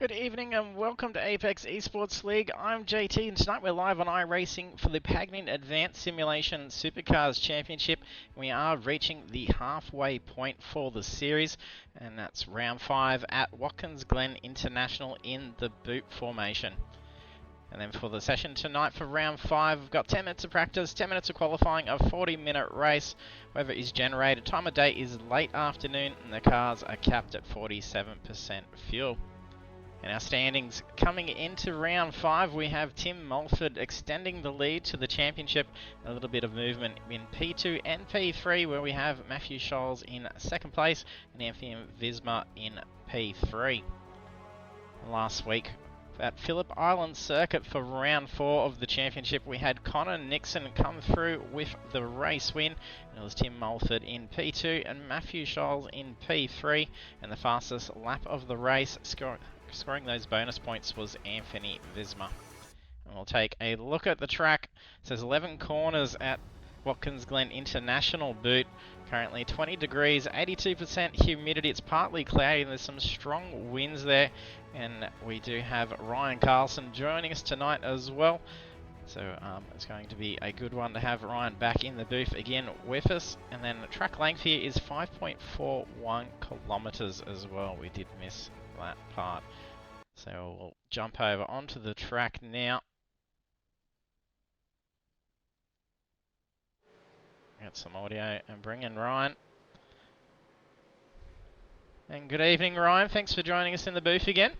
Good evening and welcome to Apex Esports League. I'm JT and tonight we're live on iRacing for the Pagnian Advanced Simulation Supercars Championship. We are reaching the halfway point for the series, and that's round 5 at Watkins Glen International in the boot formation. And then for the session tonight for round 5, we've got 10 minutes of practice, 10 minutes of qualifying, a 40-minute race. Weather is generated, time of day is late afternoon, and the cars are capped at 47% fuel. In our standings, coming into round 5, we have Tim Mulford extending the lead to the championship. A little bit of movement in P2 and P3, where we have Matthew Scholes in 2nd place and Anthony Visma in P3. Last week, at Phillip Island Circuit for round 4 of the championship, we had Connor Nixon come through with the race win. And it was Tim Mulford in P2 and Matthew Scholes in P3. And the fastest lap of the race, scoring those bonus points, was Anthony Visma. And we'll take a look at the track. It says 11 corners at Watkins Glen International boot. Currently 20 degrees, 82% humidity. It's partly cloudy and there's some strong winds there. And we do have Ryan Carlson joining us tonight as well. So it's going to be a good one to have Ryan back in the booth again with us. And then the track length here is 5.41 kilometers as well. We did miss that part. So we'll jump over onto the track now. Get some audio and bring in Ryan. And good evening, Ryan. Thanks for joining us in the booth again.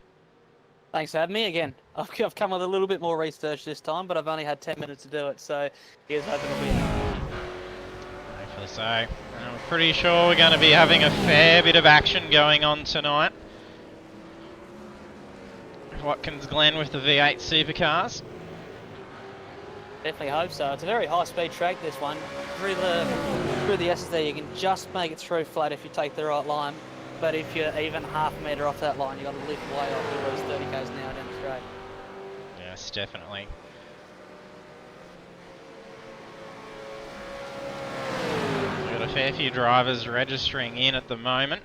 Thanks for having me again. I've come with a little bit more research this time, but I've only had 10 minutes to do it, so here's hoping it'll be enough. Hopefully so. I'm pretty sure we're going to be having a fair bit of action going on tonight. Watkins Glen with the V8 Supercars. Definitely hope so. It's a very high-speed track, this one. Through the SSD, you can just make it through flat if you take the right line. But if you're even half a metre off that line, you've got to lift way off to lose 30 k's an hour down the straight. Yes, definitely. We've got a fair few drivers registering in at the moment.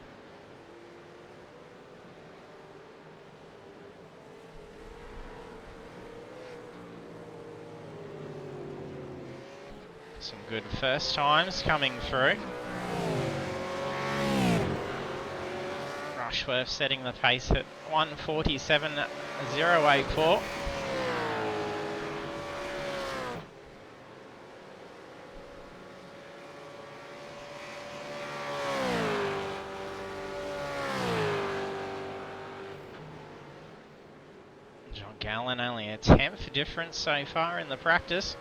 Some good first times coming through. Rushworth setting the pace at 1:47.084. John Gallen only a 10th difference so far in the practice.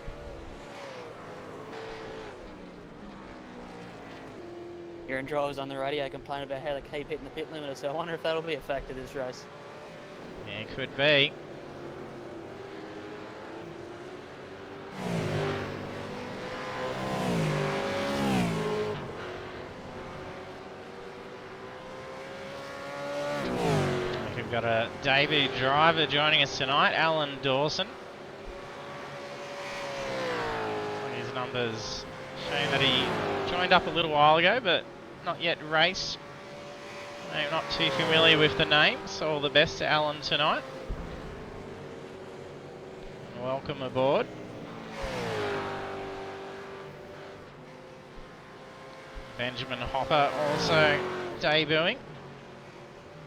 Hearing drivers on the radio complain about how they keep hitting the pit limiter, so I wonder if that'll be a factor this race. Yeah, it could be. We've got a debut driver joining us tonight, Alan Dawson. His numbers showing that he joined up a little while ago, but not yet raced. I'm not too familiar with the name, so all the best to Alan tonight. And welcome aboard. Benjamin Hopper also debuting.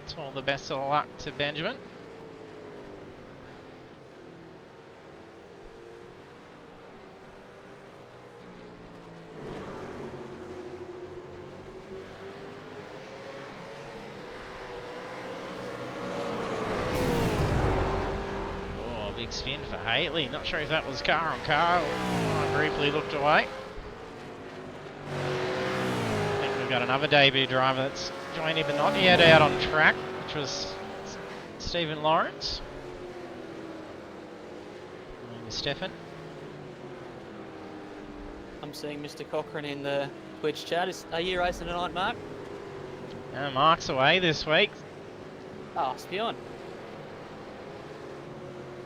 So all the best of luck to Benjamin. Big spin for Haley. Not sure if that was car on car. I briefly looked away. I think we've got another debut driver that's joined in, but not yet out on track, which was Stephen Lawrence. Stefan. I'm seeing Mr. Cochran in the Twitch chat. Are you racing tonight, Mark? Mark's away this week. Oh, spewing.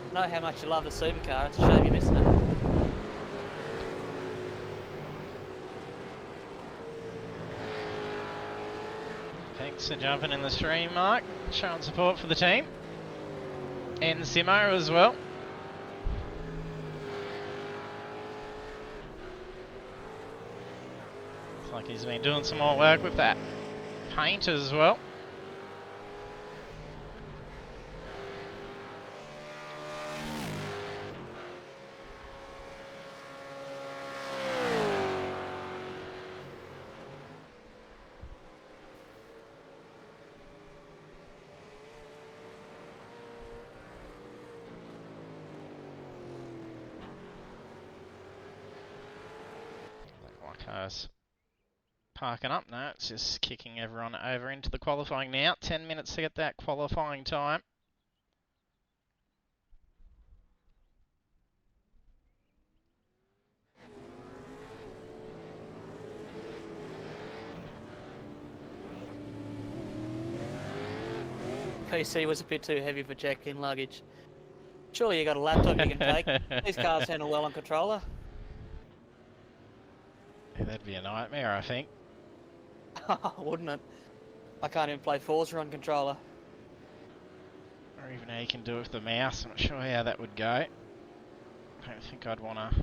I know how much you love the supercar. It's a shame you're missing it. Thanks for jumping in the stream, Mark. Showing support for the team. And Simo as well. Looks like he's been doing some more work with that paint as well. Watkins parking up now, it's just kicking everyone over into the qualifying now. 10 minutes to get that qualifying time. PC was a bit too heavy for check-in luggage. Surely you got a laptop you can take. These cars handle well on controller. Yeah, that'd be a nightmare, I think. Wouldn't it? I can't even play Forza on controller. Or even how you can do it with the mouse. I'm not sure how that would go. I don't think I'd want to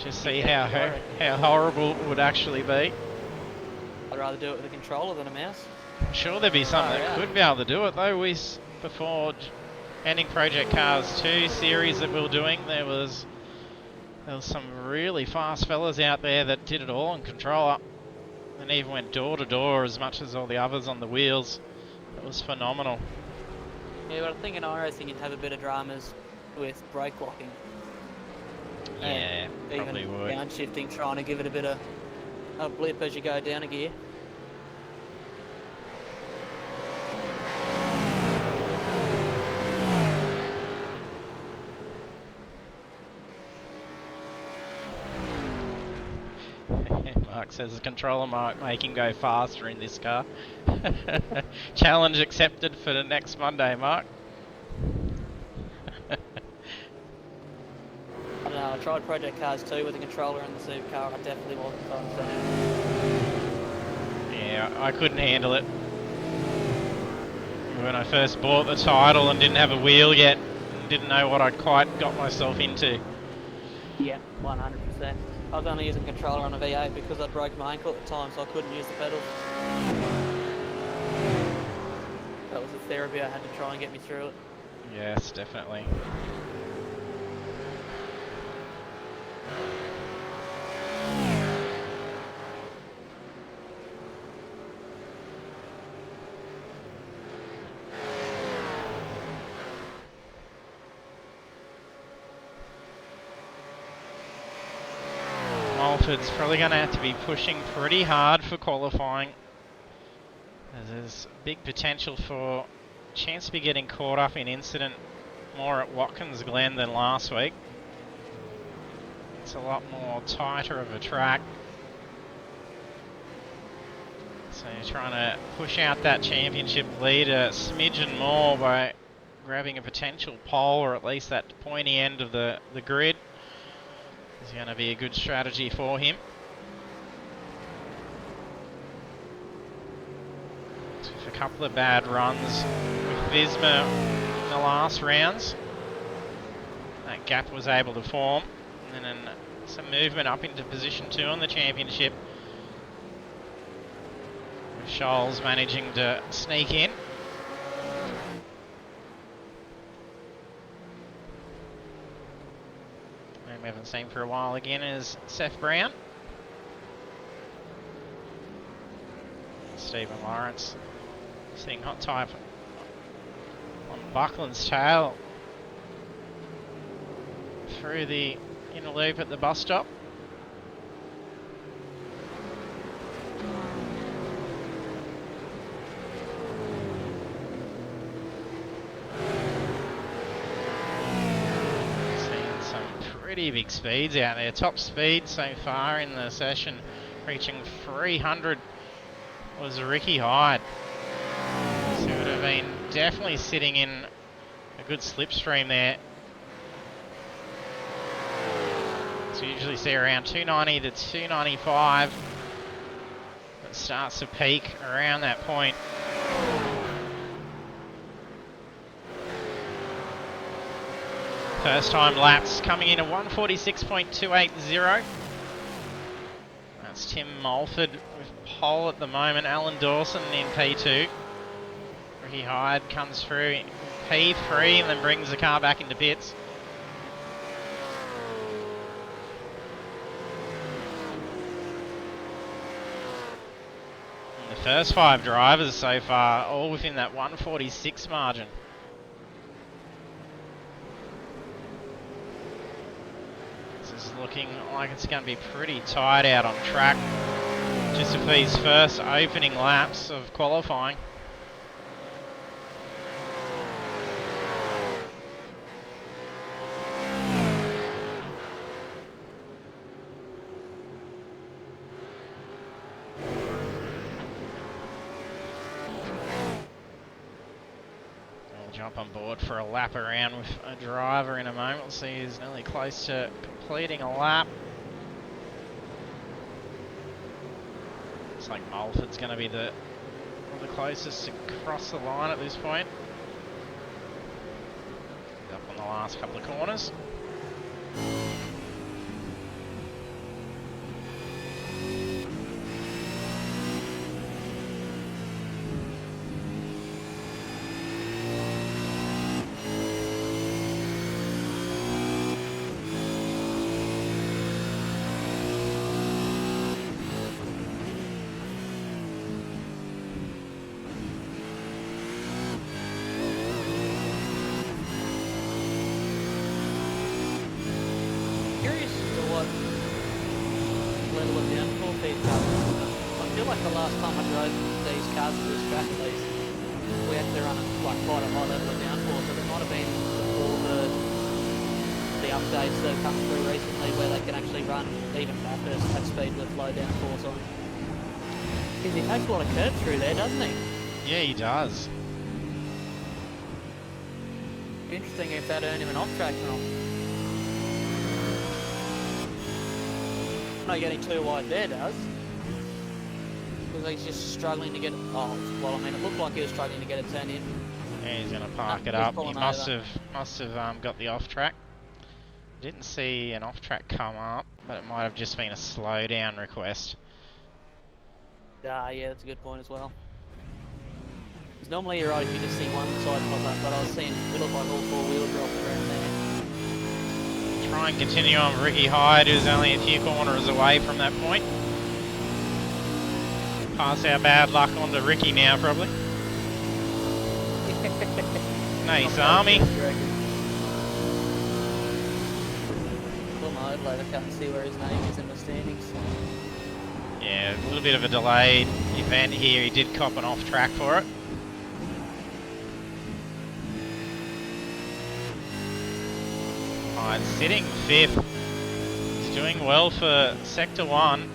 just see how horrible it would actually be. I'd rather do it with a controller than a mouse. I'm sure there'd be some that could be able to do it though. Before ending Project Cars 2 series that we were doing, there was some really fast fellas out there that did it all on controller. And even went door to door as much as all the others on the wheels. It was phenomenal. Yeah, but I think in iRacing you'd have a bit of dramas with brake locking. Yeah, probably even would. Downshifting, trying to give it a bit of a blip as you go down a gear. Mark says the controller might make him go faster in this car. Challenge accepted for the next Monday, Mark. I don't know, I tried Project Cars 2 with a controller in the Supercar, I definitely wasn't fast. Yeah, I couldn't handle it. When I first bought the title and didn't have a wheel yet, and didn't know what I'd quite got myself into. Yeah, 100%. I was only using controller on a V8 because I broke my ankle at the time, so I couldn't use the pedals. That was the therapy I had to try and get me through it. Yes, definitely. Malford's probably going to have to be pushing pretty hard for qualifying. There's big potential for a chance to be getting caught up in incident more at Watkins Glen than last week. It's a lot more tighter of a track. So you're trying to push out that championship lead a smidgen more by grabbing a potential pole or at least that pointy end of the grid. Is going to be a good strategy for him. A couple of bad runs with Visma in the last rounds. That gap was able to form. And then some movement up into position 2 on the championship. With Scholes managing to sneak in. We haven't seen for a while again is Seth Brown. Stephen Lawrence seeing hot type on Buckland's tail through the inner loop at the bus stop. Pretty big speeds out there. Top speed so far in the session, reaching 300, was Ricky Hyde. So it would have been definitely sitting in a good slipstream there. So you usually see around 290 to 295. It starts to peak around that point. First time laps coming in at 146.280. That's Tim Mulford with pole at the moment. Alan Dawson in P2. Ricky Hyde comes through in P3 and then brings the car back into pits. And the first 5 drivers so far all within that 146 margin. This is looking like it's going to be pretty tight out on track. Just for these first opening laps of qualifying. We'll jump on board for a lap around with a driver in a moment. We'll see who's nearly close to completing a lap. Looks like Mulford's going to be the closest to cross the line at this point. He's up on the last couple of corners. The last time I drove these cars to this track, at least, we had to run at like quite a high level of downforce, so there might have been all the updates that have come through recently where they can actually run even faster at speed with low downforce on. Because he takes a lot of curve through there, doesn't he? Yeah, he does. Interesting if that earned him an off-track penalty. Not getting too wide there, does? Because he's just struggling to get it. Oh, well, I mean, it looked like he was struggling to get it turned in. Yeah, he's going to park it up. He must have got the off track. Didn't see an off track come up, but it might have just been a slow down request. Yeah, that's a good point as well. Because normally you're right if you just see one side pop up, but I was seeing it looked like all 4 wheels dropping around there. Try and continue on with Ricky Hyde, who's only a few corners away from that point. Pass our bad luck on to Ricky now, probably. Nice, Army. Well, no, I can't see where his name is in the standings. Yeah, a little bit of a delayed event here. He did cop an off track for it. Hyde sitting 5th. He's doing well for Sector 1.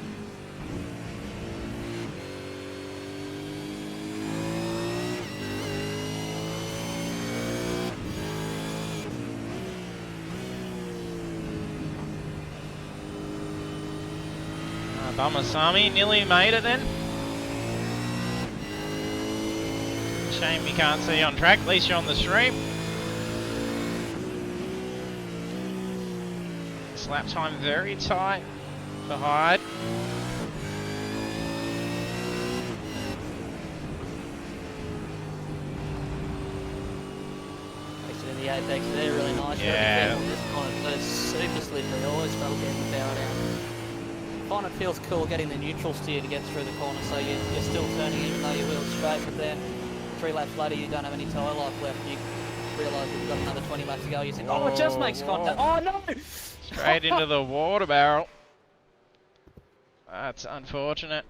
Bamasami nearly made it then. Shame you can't see on track, at least you're on the stream. This lap time very tight for Hyde. Actually, the apex there really nice. Yeah. This kind of super slippery. Always struggle getting the power down. I find it feels cool getting the neutral steer to get through the corner, so you're still turning even though your wheel's straight, but then 3 laps later you don't have any tyre life left. You realise we've got another 20 laps to go. You think, oh, it just makes contact. Oh no! Straight into the water barrel. That's unfortunate.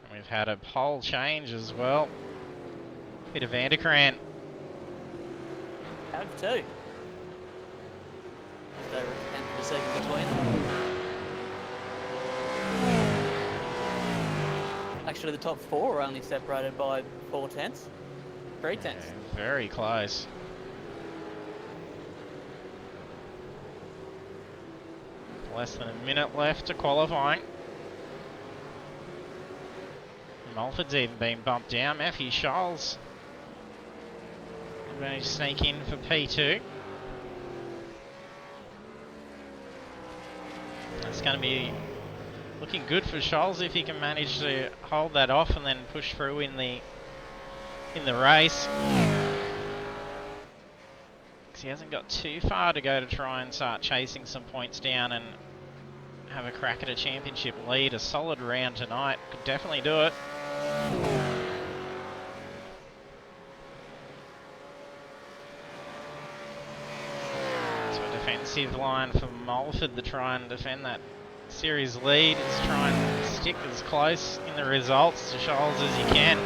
And we've had a pole change as well. Peter Vanderkrant. Have too. So, and the second between them. Actually, the top 4 are only separated by 4 tenths. 3 tenths. Yeah, very close. Less than a minute left to qualifying. Mulford's even been bumped down. Matthew Scholes Managed to sneak in for P2. That's going to be looking good for Scholes if he can manage to hold that off and then push through in the race. Because he hasn't got too far to go to try and start chasing some points down and have a crack at a championship lead. A solid round tonight. Could definitely do it. So a defensive line for Mulford to try and defend that series lead. Is try and stick as close in the results to Scholes as you can.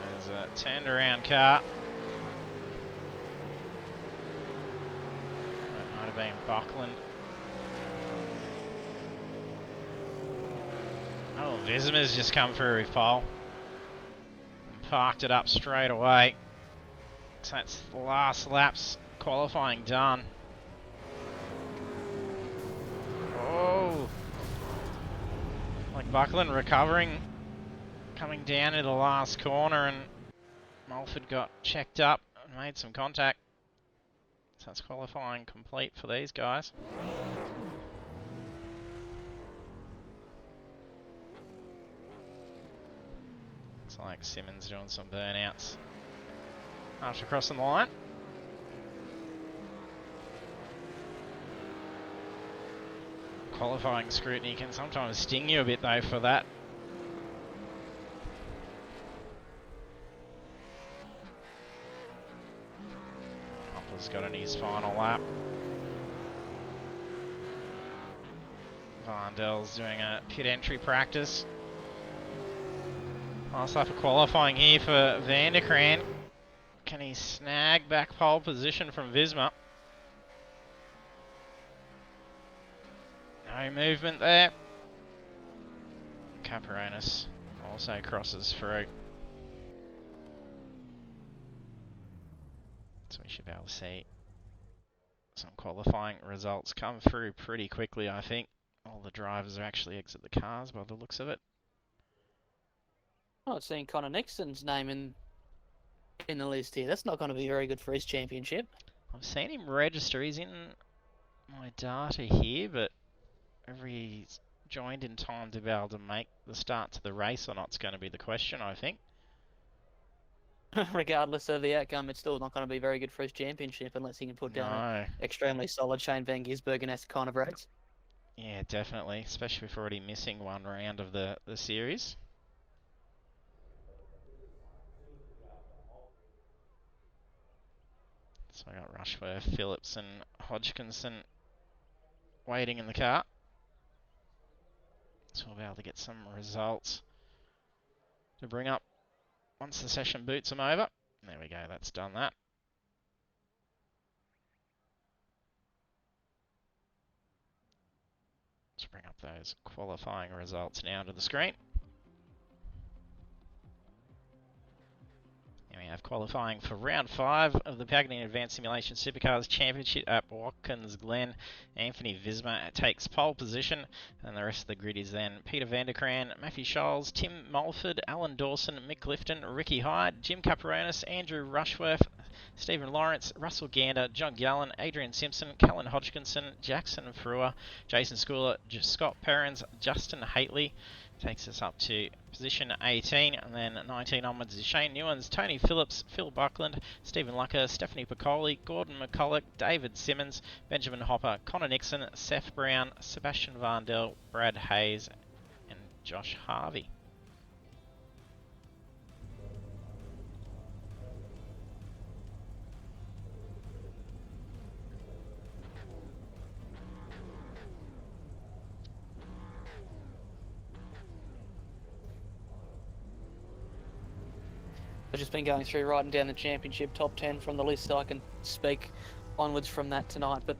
There's a turned around car. That might have been Buckland. Oh, Visma's just come through with pole. And parked it up straight away. So that's the last lap's qualifying done. Oh! Like Buckland recovering, coming down to the last corner, and Mulford got checked up and made some contact. So that's qualifying complete for these guys. Looks like Simmons doing some burnouts after crossing the line. Qualifying scrutiny can sometimes sting you a bit though for that. Hopper's got in his final lap. Varndel's doing a pit entry practice. Last lap of qualifying here for Vanderkraan. Can he snag back pole position from Visma? No movement there. Caperonis also crosses through. So we should be able to see some qualifying results come through pretty quickly, I think. All the drivers are actually exit the cars by the looks of it. I'm not seeing Connor Nixon's name in the list here. That's not going to be very good for his championship. I've seen him register. He's in my data here, but whether he's joined in time to be able to make the start to the race or not is going to be the question, I think. Regardless of the outcome, it's still not going to be very good for his championship unless he can put down an extremely solid Shane Van Gisbergen-esque kind of race. Yeah, definitely, especially if we're already missing one round of the series. So I got Rushworth, Phillips and Hodgkinson waiting in the car. So we'll be able to get some results to bring up once the session boots them over. There we go, that's done that. Let's bring up those qualifying results now to the screen. And we have qualifying for round 5 of the Pagnian Advanced Simulation Supercars Championship at Watkins Glen. Anthony Visma takes pole position, and the rest of the grid is then Peter Vanderkraan, Matthew Scholes, Tim Mulford, Alan Dawson, Mick Clifton, Ricky Hyde, Jim Caperonis, Andrew Rushworth, Stephen Lawrence, Russell Gander, John Gallen, Adrian Simpson, Callan Hodgkinson, Jackson Frewer, Jason Schooler, Scott Perrins, Justin Haitley. Takes us up to position 18, and then 19 onwards is Shane Newens, Tony Phillips, Phil Buckland, Stephen Lucker, Stephanie Piccoli, Gordon McCulloch, David Simmons, Benjamin Hopper, Connor Nixon, Seth Brown, Sebastian Varndell, Brad Hayes, and Josh Harvey. I've just been going through writing down the championship top 10 from the list so I can speak onwards from that tonight, but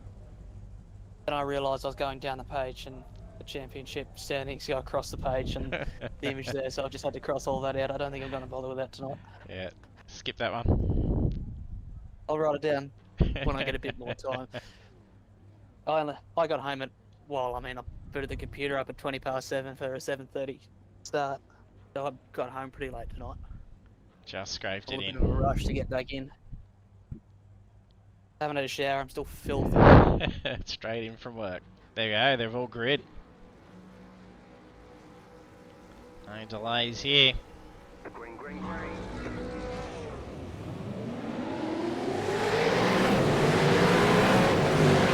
then I realised I was going down the page and the championship standings go across the page and the image there, so I've just had to cross all that out. I don't think I'm going to bother with that tonight. Yeah, skip that one. I'll write it down when I get a bit more time. I got home at, well, I mean, I booted the computer up at 20 past 7 for a 7:30 start. So I got home pretty late tonight. Just scraped A it little in. bit of a rush to get back in. Haven't had a shower, I'm still filthy. Straight in from work. There you go, they've all grid. No delays here. Green, green, green.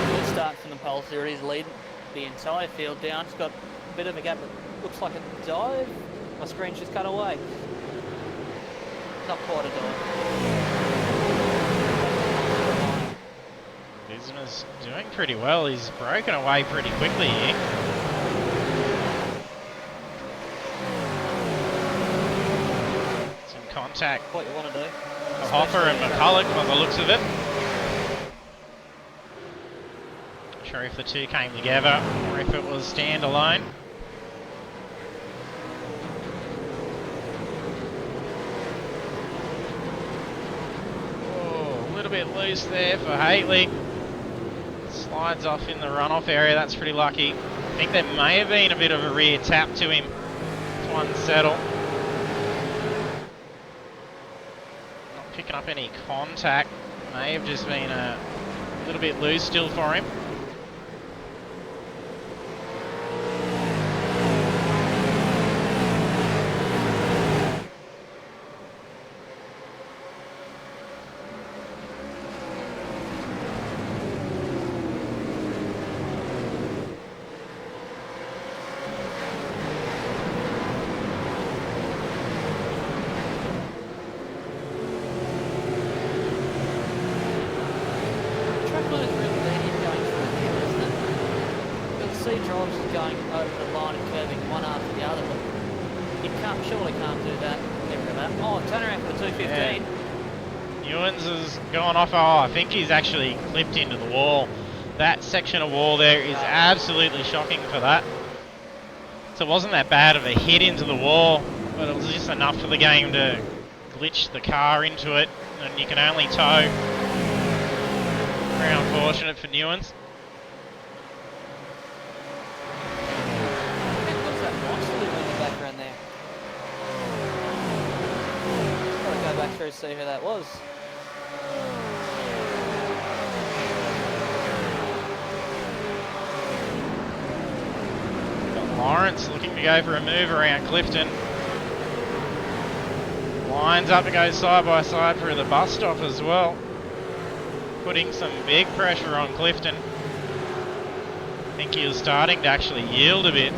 Good start from the pole series, leading the entire field down. It's got a bit of a gap that looks like a dive. My screen's just cut away. Not quite a dive. Bisma's doing pretty well. He's broken away pretty quickly here. Some contact. What you want to do. For Hopper and McCulloch by the looks of it. Not sure if the two came together or if it was standalone. Oh, a little bit loose there for Haley. Slides off in the runoff area, that's pretty lucky. I think there may have been a bit of a rear tap to him to unsettle. Not picking up any contact. May have just been a little bit loose still for him. Going over the line and curving one after the other, but you surely can't do that. Get rid of that. Oh, turn around for the 215. Yeah. Newens has gone off. Oh, I think he's actually clipped into the wall. That section of wall there is absolutely shocking for that. So it wasn't that bad of a hit into the wall, but it was just enough for the game to glitch the car into it, and you can only tow. Very unfortunate for Newens. Back through to see who that was. Got Lawrence looking to go for a move around Clifton. Lines up to go side by side through the bus stop as well. Putting some big pressure on Clifton. I think he was starting to actually yield a bit.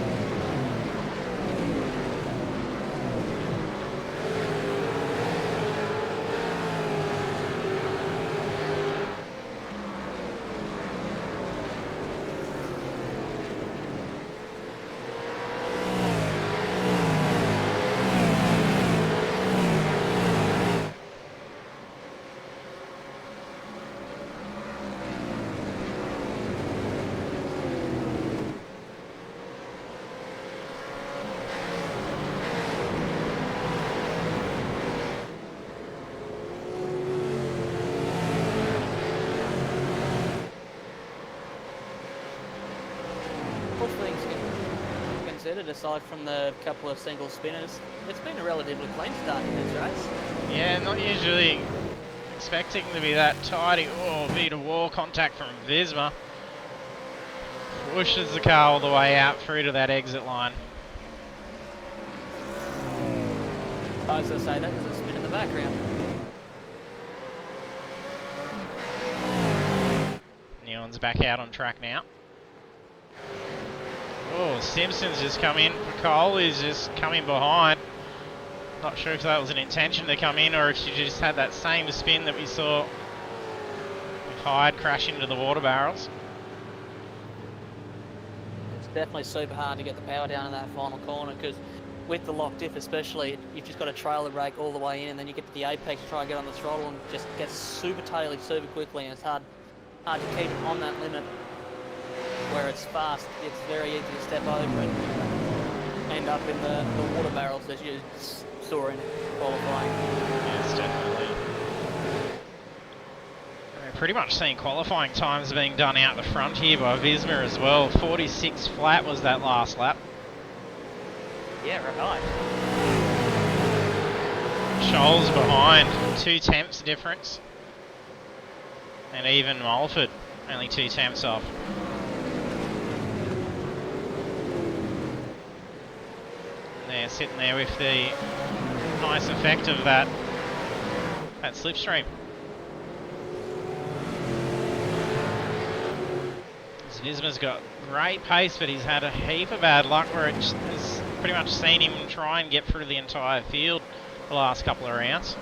Aside from the couple of single spinners, it's been a relatively clean start in this race. Yeah, not usually expecting to be that tidy. Oh, bit of wall contact from Visma. Pushes the car all the way out through to that exit line. I was going to say that there's a spin in the background. Neon's back out on track now. Oh, Simpson's just come in. Cole is just coming behind. Not sure if that was an intention to come in or if she just had that same spin that we saw with Hyde crash into the water barrels. It's definitely super hard to get the power down in that final corner because with the lock diff especially, you've just got to trail the brake all the way in and then you get to the apex, try and get on the throttle and just get super taily super quickly, and it's hard to keep on that limit. Where it's fast, it's very easy to step over and end up in the water barrels as you saw in qualifying. Yes, definitely. We're pretty much seeing qualifying times being done out the front here by Visma as well. 46 flat was that last lap. Yeah, right. Scholl's behind, 2 tenths difference. And even Mulford, only 2 tenths off. And they're sitting there with the nice effect of that slipstream. Visma's got great pace, but he's had a heap of bad luck where it has pretty much seen him try and get through the entire field the last couple of rounds.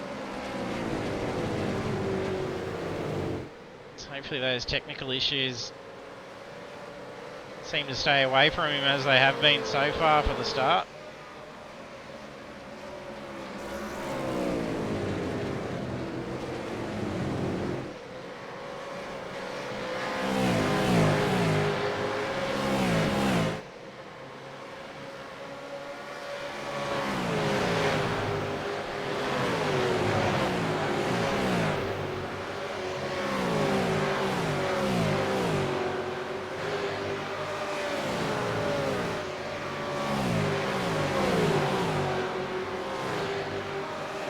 So hopefully those technical issues seem to stay away from him as they have been so far for the start.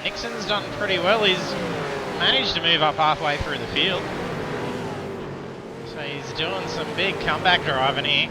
Nixon's done pretty well. He's managed to move up halfway through the field. So he's doing some big comeback driving here.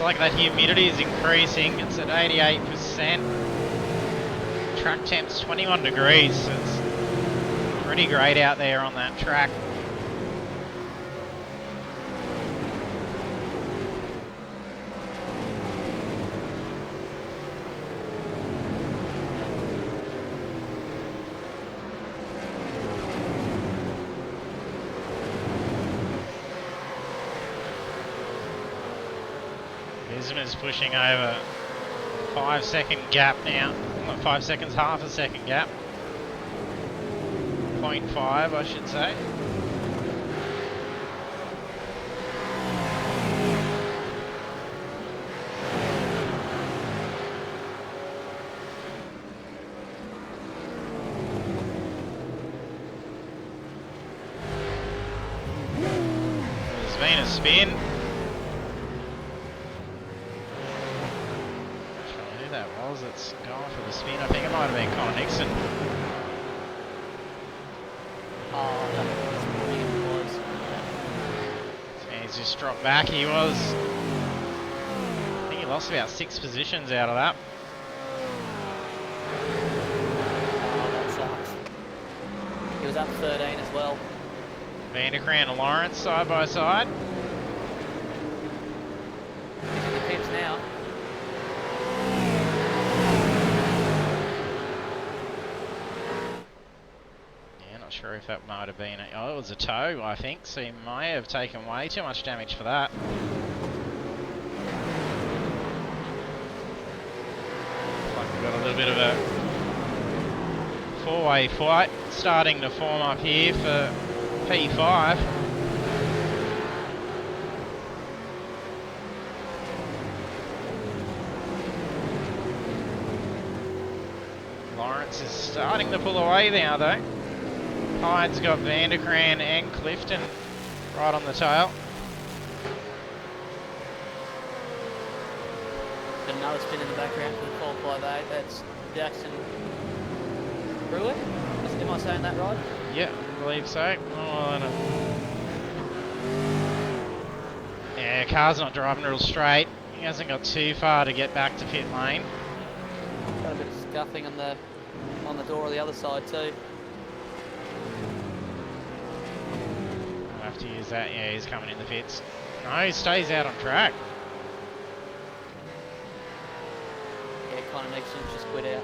Like that humidity is increasing. It's at 88%. Track temp's 21 degrees. So it's pretty great out there on that track. Visma's pushing over 5-second gap now. Not 5 seconds, half a second gap. 0.5, I should say. There's been a spin. That's gone for the spin. I think it might have been Connor Nixon. Oh, that was. And he's just dropped back. He was. I think he lost about 6 positions out of that. Oh, that sucks. He was up 13 as well. Vanderkrant and Lawrence side by side. He's in the pits now. Sure if that might have been it was a toe, I think, so he may have taken way too much damage for that. Like we've got a little bit of a 4-way fight starting to form up here for P5. Lawrence is starting to pull away now though. Hyde's got Vanderkrant and Clifton right on the tail. Got another spin in the background for the 458. That's Jackson Brewer. Am I saying that right? Yeah, I believe so. Oh, yeah, car's not driving real straight. He hasn't got too far to get back to pit lane. Got a bit of scuffing on the door on the other side too. To use that, yeah, he's coming in the pits. No, he stays out on track. Yeah, kind of next inch just quit out.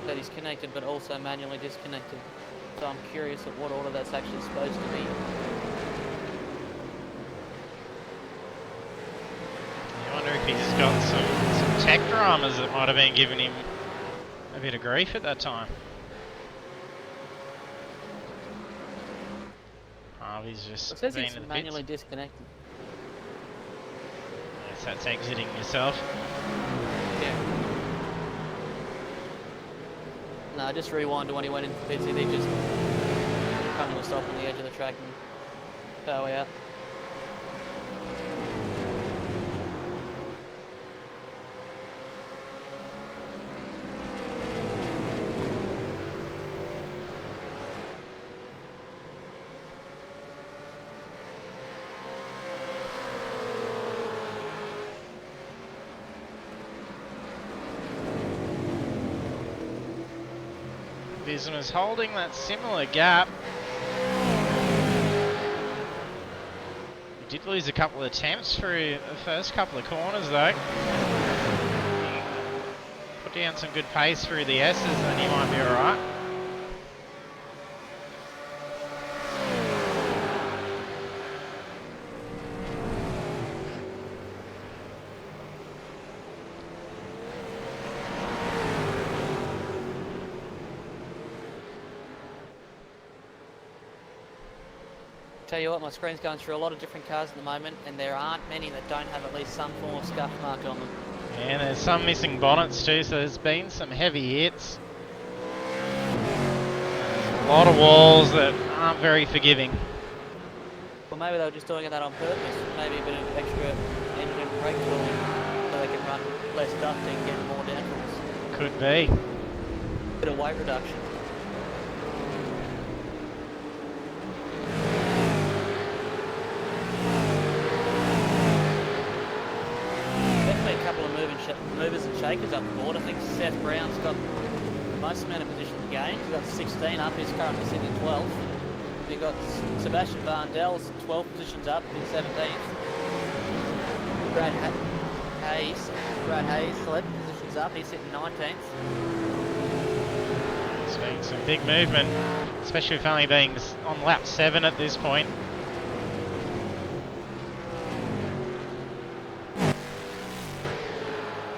That he's connected but also manually disconnected. So I'm curious at what order that's actually supposed to be. I wonder if he's got some tech dramas that might have been giving him a bit of grief at that time. Harvey's just It says been it's to the manually pits. disconnected. Yes, that's exiting yourself. Yeah. No, I just rewind to when he went into the pits. He just come to a stop on the edge of the track and power out. Bismar's holding that similar gap. He did lose a couple of attempts through the first couple of corners though. Put down some good pace through the S's and he might be alright. Tell you what, my screen's going through a lot of different cars at the moment, and there aren't many that don't have at least some form of scuff mark on them. And there's some missing bonnets too, so there's been some heavy hits. There's a lot of walls that aren't very forgiving. Well, maybe they were just doing that on purpose. Maybe a bit of extra engine and brake tooling so they can run less ducting and get more downforce. Could be. Bit of weight reduction. Movers and shakers up the board. I think Seth Brown's got the most amount of positions gained. He's got 16 up, he's currently sitting in 12th. We've got Sebastian Varndel's 12 positions up, he's 17th. Brad Hayes, 11 positions up, he's sitting 19th. There's been some big movement, especially with only being on lap 7 at this point.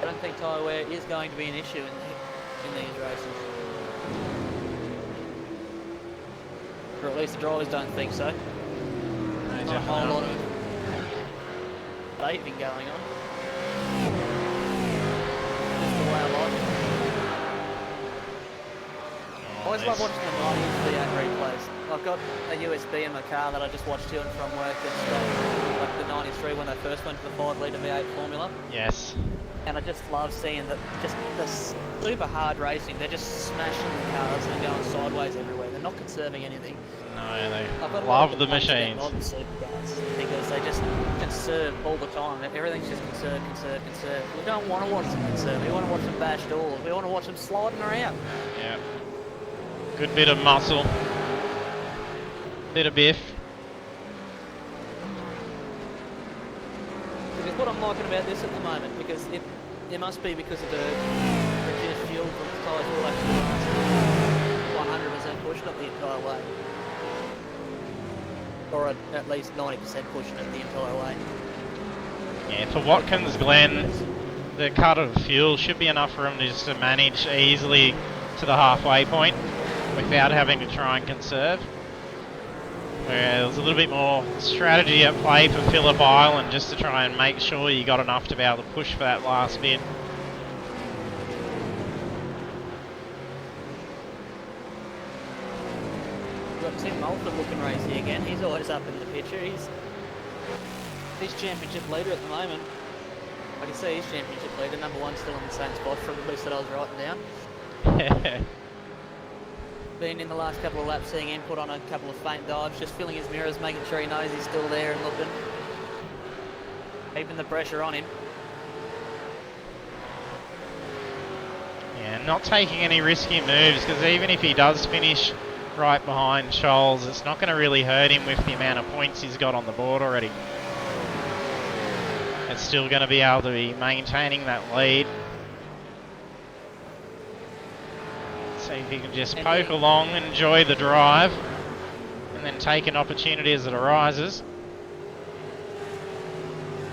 I think tyre wear is going to be an issue in these races. Or at least the drivers don't think so. Not a whole lot of debating going on. Just the way I like it. I always love watching the 90s V8 replays. I've got a USB in my car that I just watched to and from work that's got like the 93 when they first went to the 5 litre V8 formula. Yes. And I just love seeing that, just the super hard racing. They're just smashing the cars and going sideways everywhere. They're not conserving anything. No, they love the machines. Modern supercars because they just conserve all the time. Everything's just conserve. We don't want to watch them conserve. We want to watch them bash doors. We want to watch them sliding around. Yeah. Good bit of muscle. Bit of biff. Because what I'm liking about this at the moment, because it must be because of the reduced fuel from the tyres will actually last 100% pushing it the entire way. Or at least 90% pushing it the entire way. Yeah, for Watkins Glen, the cut of fuel should be enough for him just to manage easily to the halfway point without having to try and conserve. Where there's a little bit more strategy at play for Phillip Island just to try and make sure you got enough to be able to push for that last bit. We've got Tim Moulton looking racy again. He's always up in the picture. He's championship leader at the moment. I can see he's championship leader. Number 1 still in the same spot from the list that I was writing down. Been in the last couple of laps seeing him put on a couple of faint dives, just filling his mirrors, making sure he knows he's still there and looking. Keeping the pressure on him. And not taking any risky moves, because even if he does finish right behind Scholes, it's not going to really hurt him with the amount of points he's got on the board already. It's still going to be able to be maintaining that lead. See if he can just poke along, enjoy the drive, and then take an opportunity as it arises.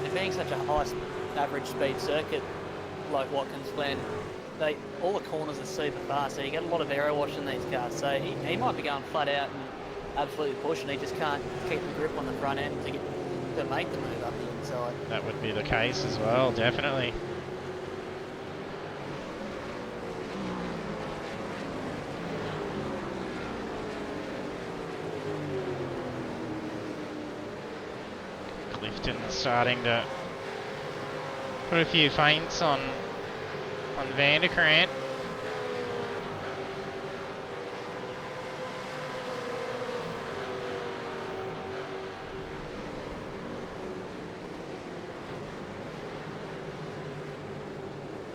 And being such a high average speed circuit like Watkins Glen, all the corners are super fast, so you get a lot of aero wash in these cars. So he might be going flat out and absolutely pushing. He just can't keep the grip on the front end to make the move up the inside. That would be the case as well, definitely. Clifton starting to put a few feints on Vanderkrant.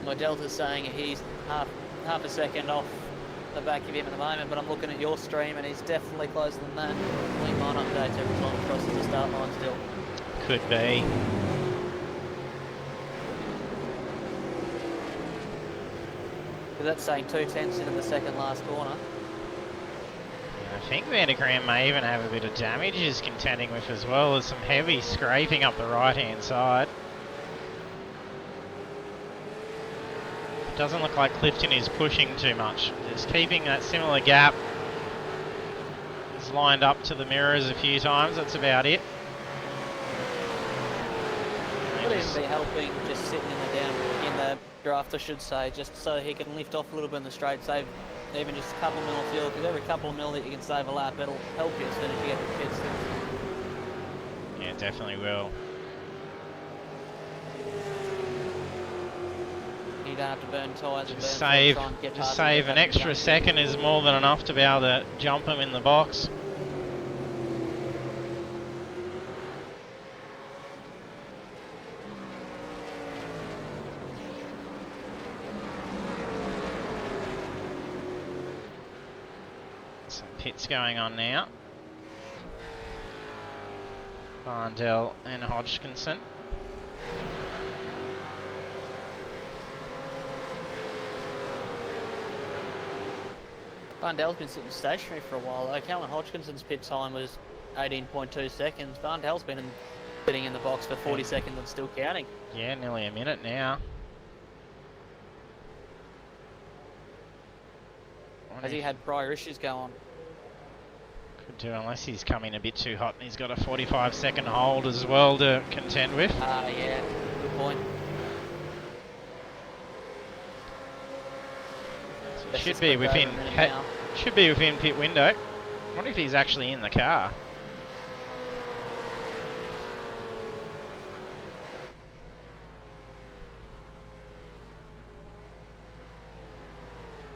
My Delta's saying he's half a second off the back of him at the moment, but I'm looking at your stream and he's definitely closer than that. Link line updates every time he crosses the start line still. Could be. But that's saying 2/10 into the second last corner. I think Vanderkrant may even have a bit of damage he's contending with as well. There's some heavy scraping up the right hand side. Doesn't look like Clifton is pushing too much. Just keeping that similar gap. He's lined up to the mirrors a few times, that's about it. Would even be helping just sitting in the draft, I should say, just so he can lift off a little bit in the straight, save even just a couple mil of fuel, because every couple of mil that you can save a lap, it'll help you as soon as you get to the pits. Yeah, it definitely will. You don't have to burn tyres and Just burn save an extra second is more than enough to be able to jump him in the box. Some pits going on now. Barndell and Hodgkinson. Barndell's been sitting stationary for a while though. Callan Hodgkinson's pit time was 18.2 seconds. Barndell's been sitting in the box for 40 seconds and still counting. Yeah, nearly a minute now. Has he had prior issues go on? Could do, unless he's coming a bit too hot and he's got a 45-second hold as well to contend with. Yeah, good point. Should be within pit window. I wonder if he's actually in the car.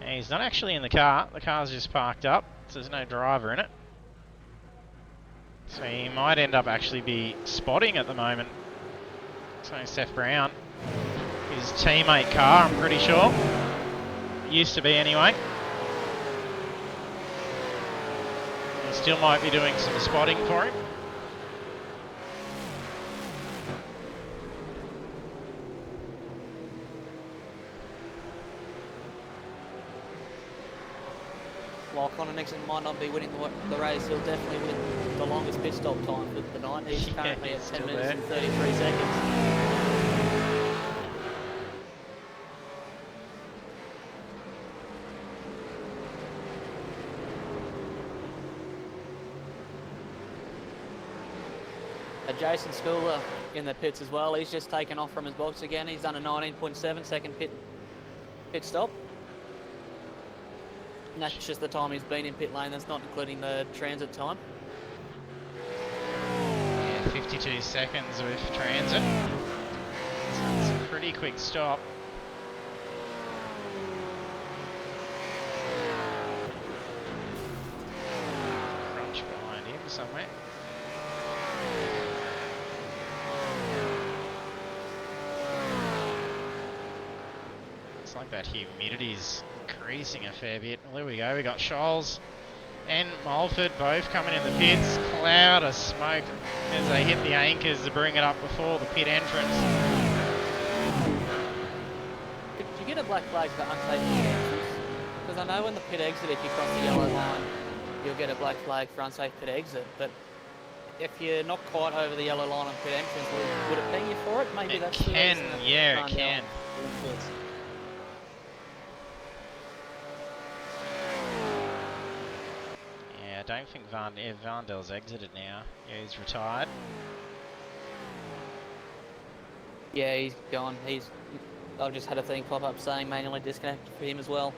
Yeah, he's not actually in the car. The car's just parked up, so there's no driver in it. So he might end up actually be spotting at the moment. So Seth Brown, his teammate car, I'm pretty sure. Used to be anyway. He still might be doing some spotting for him. While Connor Nixon might not be winning the race, he'll definitely win the longest pit stop time for the night. He's currently at 10 minutes and 33 seconds. Jason Schooler in the pits as well. He's just taken off from his box again. He's done a 19.7 second pit stop. And that's just the time he's been in pit lane. That's not including the transit time. Yeah, 52 seconds with transit. So it's a pretty quick stop. Crunch behind him somewhere. Looks like that humidity's increasing a fair bit. Well, there we go. We got Scholes and Mulford both coming in the pits. Cloud of smoke as they hit the anchors to bring it up before the pit entrance. Did you get a black flag for unsafe pit entrance? Because I know when the pit exit, if you cross the yellow line, you'll get a black flag for unsafe pit exit. But if you're not quite over the yellow line on pit entrance, would it ping you for it? Maybe that's the reason. Yeah, it can. Yeah, I don't think Vandel's exited now. Yeah, he's retired. Yeah, he's gone. I've just had a thing pop up saying manually disconnected for him as well.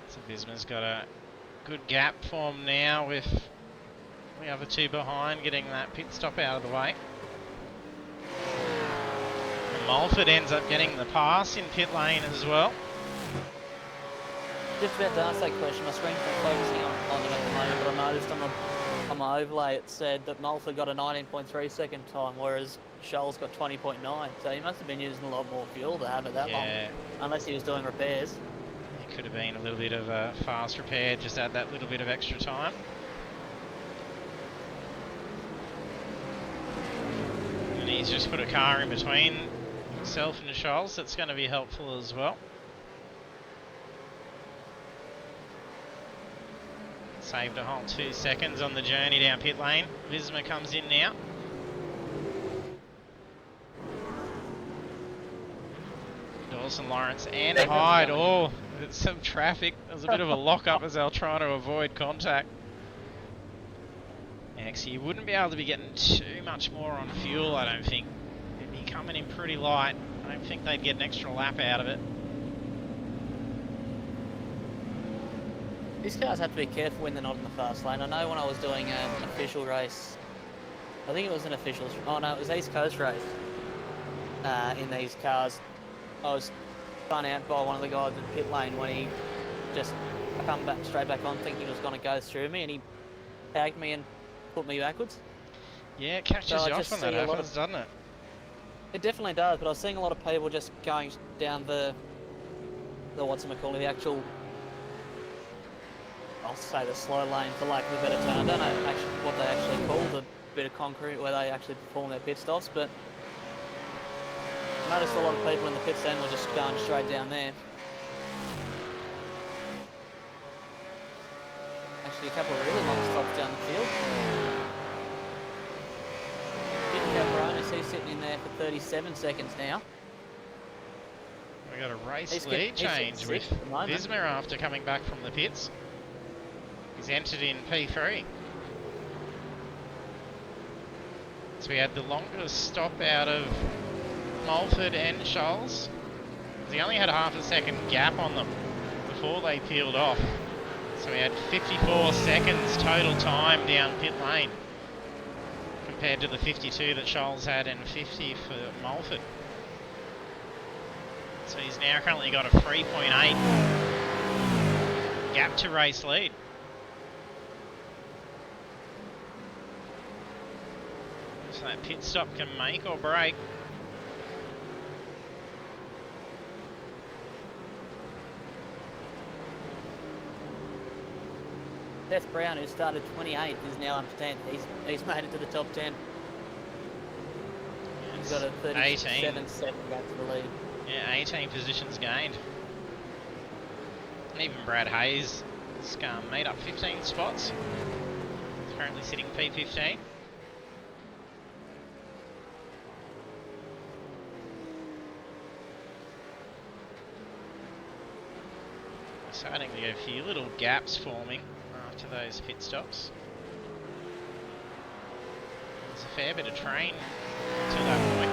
So Visma's got a good gap formed now with the other two behind, getting that pit stop out of the way. And Mulford ends up getting the pass in pit lane as well. Just about to ask that question. My screen's not focusing on it at the moment, but I noticed on my overlay it said that Mulford got a 19.3 second time, whereas Scholes got 20.9. So he must have been using a lot more fuel to have it that long, unless he was doing repairs. It could have been a little bit of a fast repair, just add that little bit of extra time. And he's just put a car in between himself and Scholes. That's going to be helpful as well. Saved a whole 2 seconds on the journey down pit lane. Visma comes in now. Dawson, Lawrence and Hyde. Oh, there's some traffic. There's a bit of a lock-up as they're trying to avoid contact. Actually, you wouldn't be able to be getting too much more on fuel, I don't think. They'd be coming in pretty light. I don't think they'd get an extra lap out of it. These cars have to be careful when they're not in the fast lane. I know when I was doing an official race, I think it was an official, oh no, it was East Coast race. In these cars, I was spun out by one of the guys in pit lane when he just come back straight back on thinking he was going to go through me, and he tagged me and put me backwards. Yeah, it catches you off when that happens, doesn't it? It definitely does, but I was seeing a lot of people just going down the whatchamacallit, the actual, I'll say the slow lane for lack of a better term. I don't know actually what they actually call the bit of concrete where they actually perform their pit stops, but I noticed a lot of people in the pit stand were just going straight down there. Actually, a couple of really long stops down the field. Cameronis, he's sitting in there for 37 seconds now. We got a race lead change with Visma after coming back from the pits. He's entered in P3. So we had the longest stop out of Mulford and Scholes. He only had a half a second gap on them before they peeled off. So we had 54 seconds total time down pit lane compared to the 52 that Scholes had and 50 for Mulford. So he's now currently got a 3.8 gap to race lead. So that pit stop can make or break. Seth Brown, who started 28th, is now up to 10th. He's made it to the top 10. He's got a 37 second gap to the lead. Yeah, 18 positions gained. And even Brad Hayes has made up 15 spots. He's currently sitting P15. Starting to get a few little gaps forming after those pit stops. There's a fair bit of train until that point.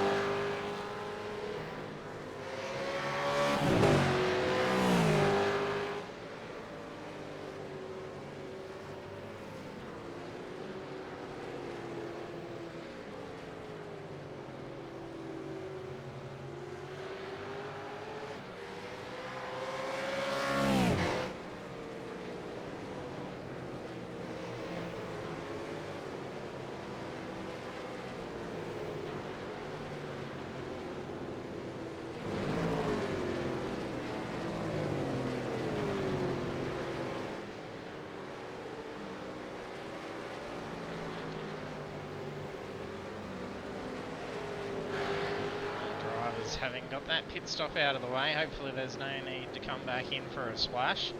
having got that pit stop out of the way, hopefully there's no need to come back in for a splash.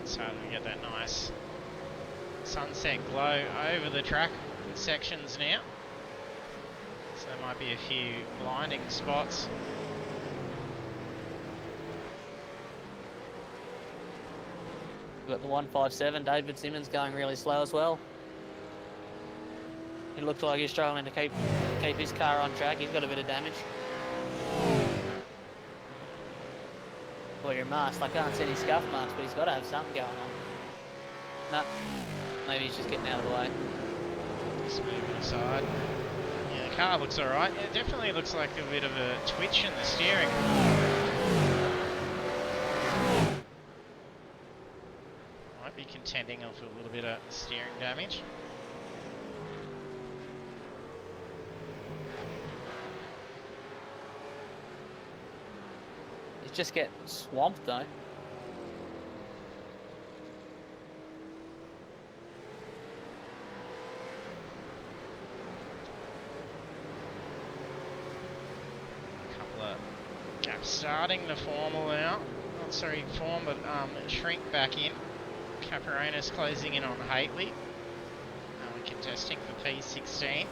So we get that nice sunset glow over the track sections now. So there might be a few blinding spots. We've got the 157, David Simmons going really slow as well. He looks like he's struggling to keep his car on track. He's got a bit of damage. Well, your mask, I can't see any scuff marks, but he's got to have something going on. No, maybe he's just getting out of the way. Just moving aside. Yeah, the car looks alright. It definitely looks like a bit of a twitch in the steering. Might be contending with a little bit of steering damage. He's just getting swamped though. Couple of gaps starting to form now. Not sorry, form, but shrink back in. Caperonis closing in on Haitley. Now we're contesting for P16.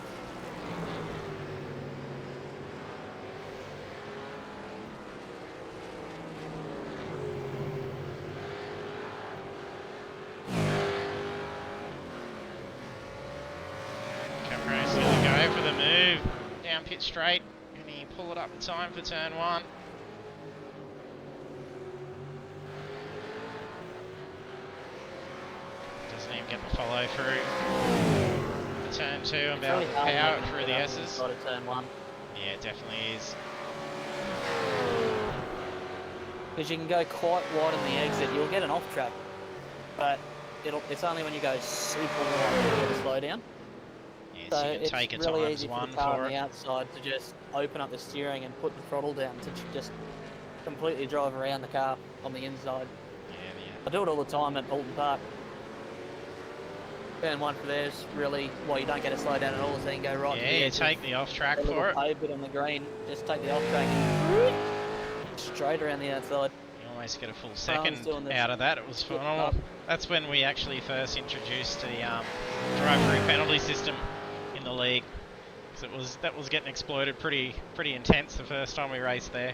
Caperonis going to go for the move. Down pit straight. Can he pull it up in time for turn 1? Doesn't even get the follow through. Turn 2 and about to power it through the S's. Turn 1. Yeah, it definitely is. Because you can go quite wide on the exit, you'll get an off track, but it's only when you go super wide that you get a slowdown. Yeah, So so you can take it really times easy for 1 the car for on the it. outside to just open up the steering and put the throttle down to just completely drive around the car on the inside. Yeah, I do it all the time at Alton Park. Turn 1 for theirs really, well, you don't get a slow down at all, so you can go right to the yeah, you edge take the off track with a for little it. pave bit on the green, just take the off track and straight around the outside. You almost get a full second doing the out of that. It was phenomenal. That's when we actually first introduced the drive-through penalty system in the league. Because that was getting exploited pretty intense the first time we raced there.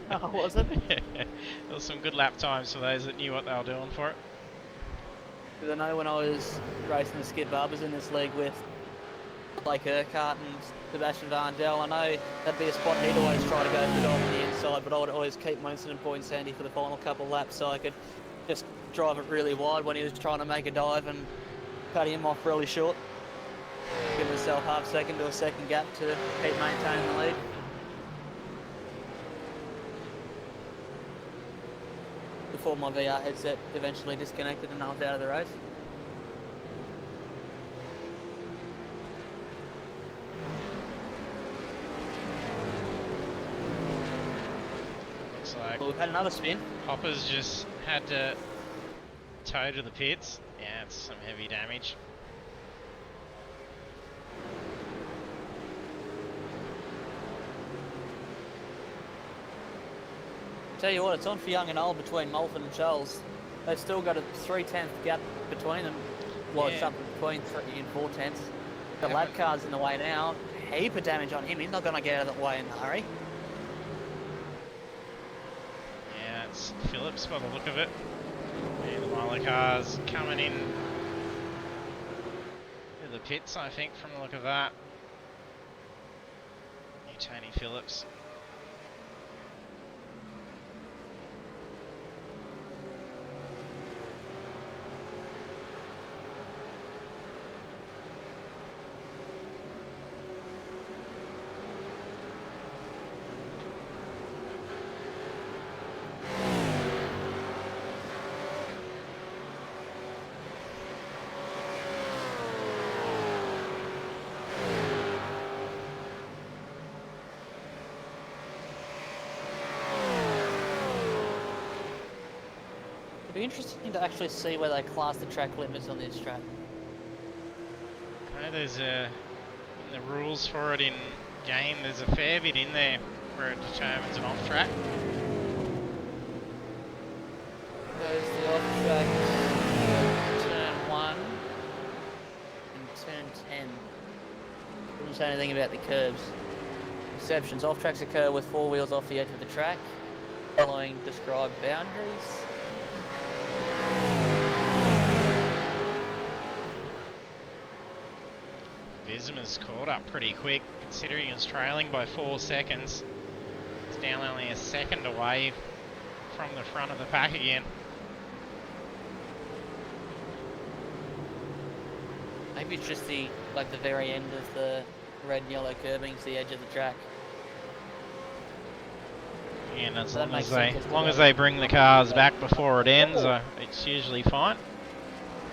Oh, was it? Yeah, there was some good lap times for those that knew what they were doing for it. Because I know when I was racing the skid barbers in this league with Blake Urquhart and Sebastian Van Dell, I know that'd be a spot he'd always try to go for the dive on the inside, but I would always keep Munson and Boyd Sandy for the final couple laps so I could just drive it really wide when he was trying to make a dive and cut him off really short. Give myself half second to a second gap to keep maintaining the lead. Before my VR headset eventually disconnected and I was out of the race. Looks like Well, we've had another spin. Hopper's just had to tow to the pits. Yeah, it's some heavy damage. Tell you what, it's on for young and old between Mulford and Charles. They've still got a 3/10 gap between them. Well, Yeah. something between 3 and 4/10. The Yeah, lap but- car's in the way now. Heap of damage on him. He's not going to get out of the way in a hurry. Yeah, it's Phillips by the look of it. Yeah, the Milo car's coming in to the pits, I think, from the look of that. New Tony Phillips. It'd be interesting to actually see where they class the track limits on this track. know there's in the rules for it in game, there's a fair bit in there where it determines an off track. Goes the off track, turn 1 and turn 10. Doesn't say anything about the curbs. Exceptions. Off tracks occur with 4 wheels off the edge of the track, following described boundaries. Visma's caught up pretty quick, considering he was trailing by 4 seconds. It's down only a second away from the front of the pack again. Maybe it's just the very end of the red and yellow curbing to the edge of the track. Yeah, and as That long makes as sense. long as they bring the cars back before it ends, it's usually fine.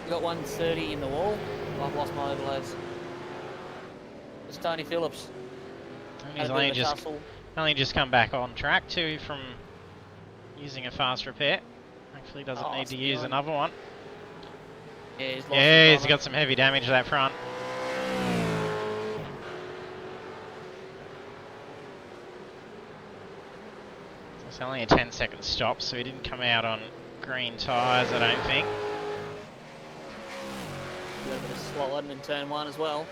You got 130 in the wall. I've lost my overloads. It's Tony Phillips. He's Had a bit of a tussle. only just come back on track too from using a fast repair. Hopefully doesn't need to use another one. Yeah, He's got some heavy damage to that front. It's only a 10-second stop, so he didn't come out on green tyres, I don't think. A little bit of swallowing in turn 1 as well.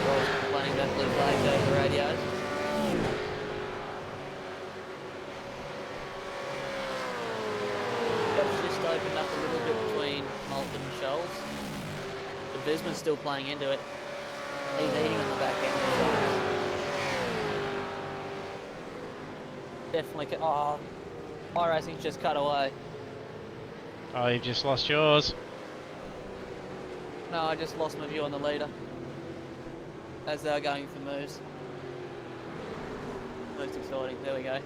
Roy's complaining about blue flags over the radios. It's just opened up a little bit between Malton and Shoals. But Visman's still playing into it. He's eating on the back end of Shoals. Definitely. Oh, iRacing's just cut away. Oh, you've just lost yours. No, I just lost my view on the leader as they were going for moves. Most exciting. There we go.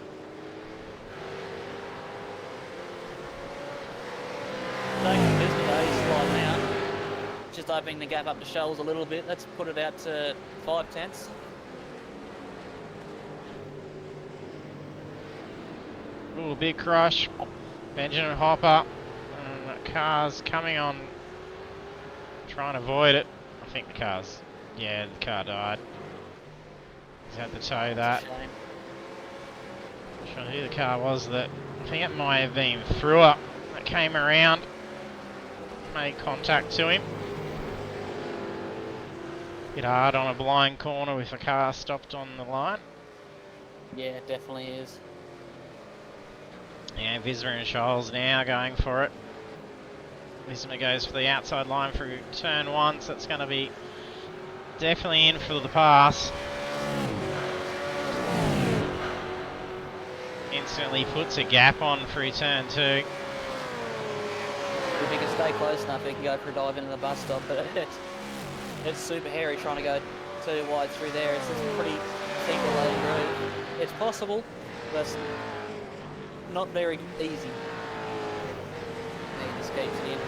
Taking Visma though, he's sliding out. Just opening the gap up to Shoals a little bit. Let's put it out to 5 tenths. Ooh, big crush. Benjamin Hopper. And that car's coming on. Trying to avoid it. I think the car's... Yeah, the car died. He's had to tow that. Shame. Not sure who the car was that... I think it might have been Thruer that came around. Made contact to him. Hit hard on a blind corner with the car stopped on the line. Yeah, it definitely is. Yeah, Visma and Scholes now going for it. Visma goes for the outside line through turn 1, so it's going to be definitely in for the pass. Instantly puts a gap on through turn 2. If he can stay close enough, he can go for a dive into the bus stop, but it's super hairy trying to go too wide through there. It's just a pretty single-lane groove. It's possible, but not very easy. He just keeps it in.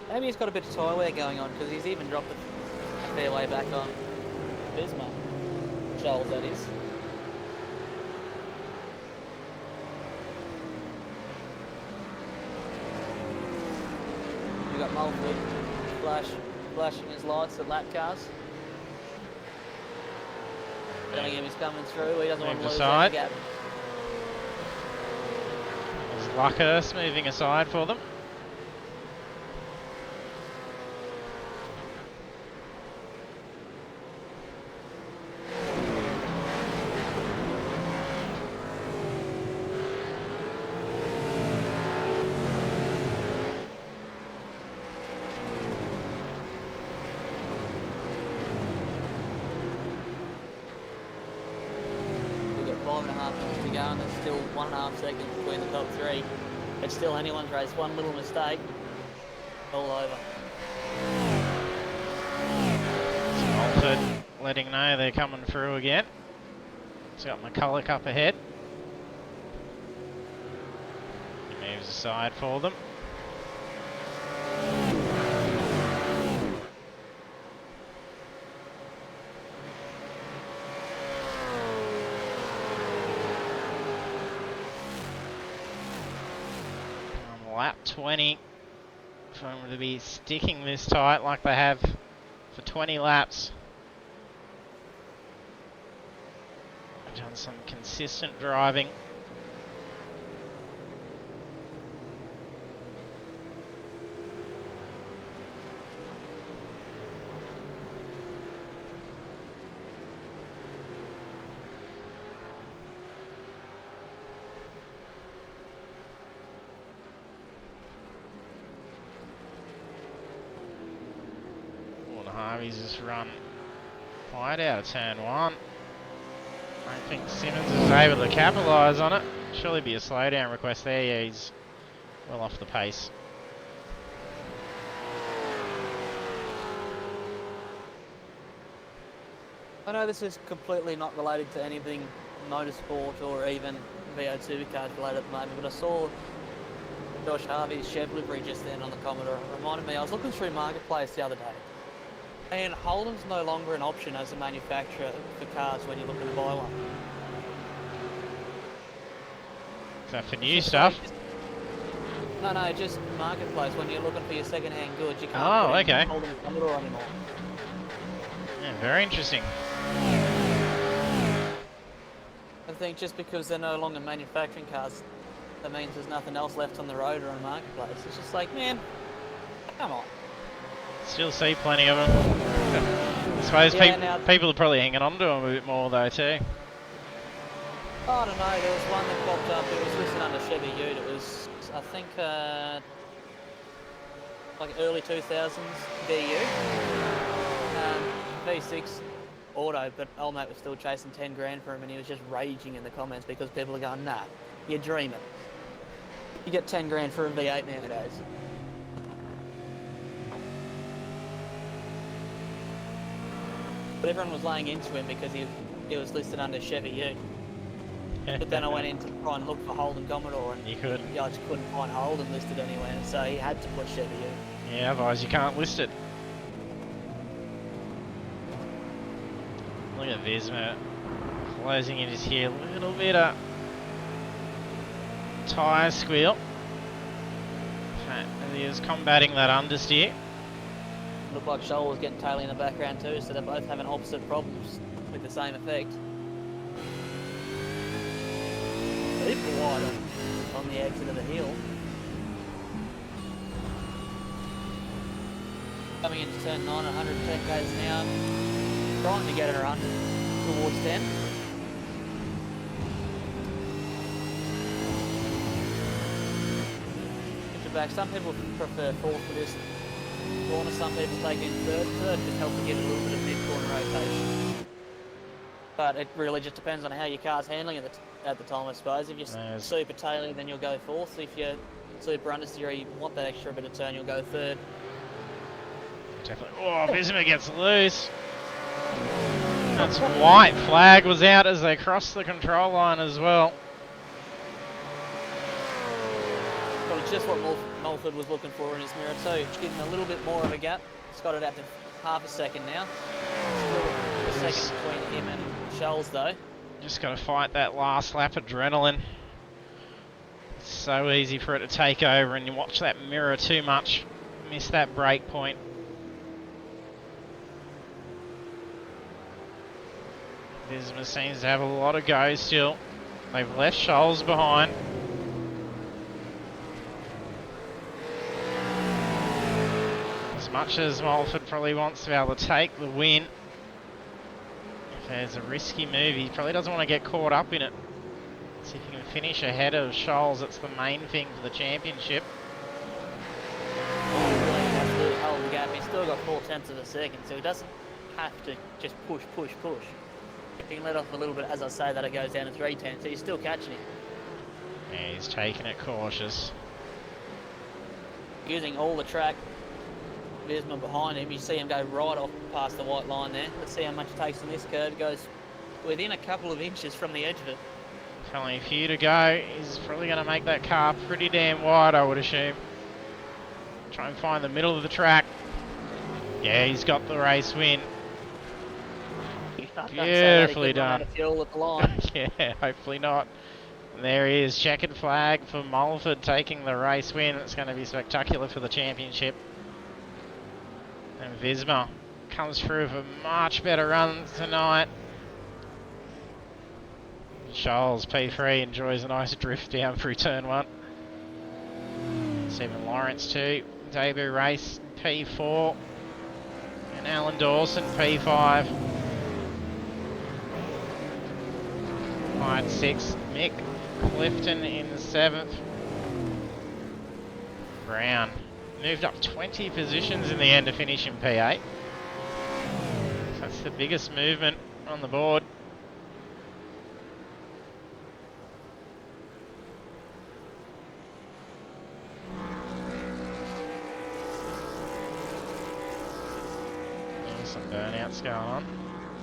Maybe he's got a bit of tyre wear going on because he's even dropped a fair way back on Visma. Shoals, that is. You got Mulford flashing his lights at lap cars. Bellingham is coming through. He doesn't want to lose that gap. There's Luckhurst moving aside for them. We've got 5.5 minutes to go and there's still 1.5 seconds between the top 3. It's still anyone's race. One little mistake, all over. Salford letting know they're coming through again. It's got McCulloch up ahead. He moves aside for them. lap 20 for them to be sticking this tight like they have for 20 laps. They've done some consistent driving. Harvey's just run wide out of turn 1. I think Simmons is able to capitalise on it. Surely be a slowdown request there. Yeah, he's well off the pace. I know this is completely not related to anything motorsport or even V8 Supercars related at the moment, but I saw Josh Harvey's Chev livery just then on the Commodore. It reminded me, I was looking through Marketplace the other day, and Holden's no longer an option as a manufacturer for cars when you're looking to buy one. Is that for new stuff? No, just Marketplace. When you're looking for your second-hand goods, you can't put Holden Commodore anymore. Yeah, very interesting. I think just because they're no longer manufacturing cars, that means there's nothing else left on the road or on Marketplace. It's just like, man, come on. Still see plenty of them. I suppose people are probably hanging on to them a bit more though too. I don't know, there was one that popped up, it was listed under Chevy Ute. It was, I think, like early 2000s VU. V6 auto, but old mate was still chasing 10 grand for him, and he was just raging in the comments because people are going, nah, you're dreaming. You get 10 grand for a V8 nowadays. But everyone was laying into him because he was listed under Chevy Ute. But then I went in to try and look for Holden Commodore, and I just couldn't find Holden listed anywhere, so he had to put Chevy Ute. Yeah, otherwise you can't list it. Look at Visma closing in just here, a little bit of tyre squeal. As he is combating that understeer. Looked like Scholl was getting Taylor in the background too, so they're both having opposite problems with the same effect. Super wide on the exit of the hill. Coming into turn 9, 110 k's an hour. Trying to get it around towards 10. Back. Some people prefer fourth for this corner, some people take in third. Third just helps to give it a little bit of mid-corner rotation. But it really just depends on how your car's handling at the time, I suppose. If you're super tailing, then you'll go fourth. If you're super understeer, you want that extra bit of turn, you'll go third. Definitely. Oh, Visma gets loose. That's white flag was out as they crossed the control line as well. Well, it's just what Mulford was looking for in his mirror too. Give him a little bit more of a gap. He's got it out to half a second now. Still a second between him and Scholes though. Just got to fight that last lap adrenaline. It's so easy for it to take over, and you watch that mirror too much. Miss that break point. Visma seems to have a lot of go still. They've left Scholes behind. As much as Mulford probably wants to be able to take the win, if there's a risky move, he probably doesn't want to get caught up in it. See if he can finish ahead of Scholes. That's the main thing for the championship. Absolutely hold the gap. He's still got 4/10 of a second, so he doesn't have to just push. He can let off a little bit, as I say, that it goes down to 3/10, so he's still catching him. Yeah, he's taking it cautious. Using all the track. Visma behind him, you see him go right off past the white line there. Let's see how much it takes on this curve. It goes within a couple of inches from the edge of it. Only a few to go. He's probably going to make that car pretty damn wide, I would assume. Try and find the middle of the track. Yeah, he's got the race win. Beautifully done. Fuel at the line. Yeah, hopefully not. There he is, checkered flag for Mulford taking the race win. It's going to be spectacular for the championship. And Visma comes through with a much better run tonight. Charles P3 enjoys a nice drift down through turn 1. Stephen Lawrence too. Debut race P4. And Alan Dawson P5. Line 6, Mick Clifton in 7th. Brown moved up 20 positions in the end to finish in P8. That's the biggest movement on the board. There's some burnouts going on.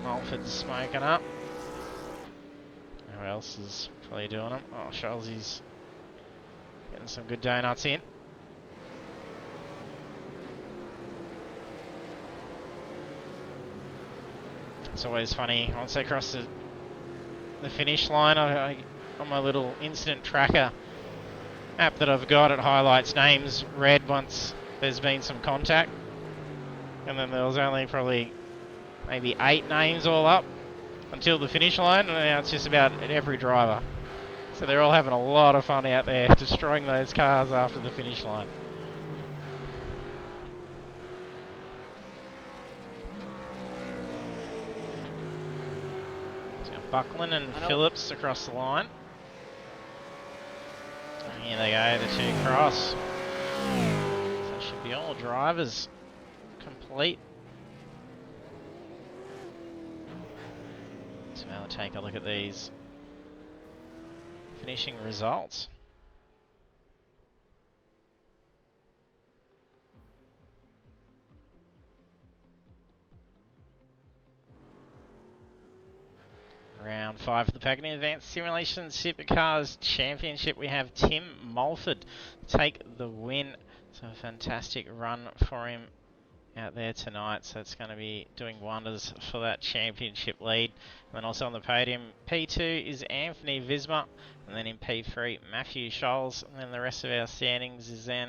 Mulford's smoking up. Who else is probably doing them? Oh, Scholzy's getting some good donuts in. It's always funny once they cross the finish line. On my little incident tracker app that I've got, it highlights names red once there's been some contact, and then there was only probably maybe 8 names all up until the finish line, and now it's just about every driver. So they're all having a lot of fun out there destroying those cars after the finish line. Buckland and Phillips across the line. And here they go, the 2 cross. So it should be all drivers complete. So now we'll take a look at these finishing results. Round 5 of the Pagnian Advanced Simulation Supercars Championship. We have Tim Mulford take the win. So a fantastic run for him out there tonight. So it's going to be doing wonders for that championship lead. And then also on the podium, P2 is Anthony Visma. And then in P3, Matthew Scholes. And then the rest of our standings is then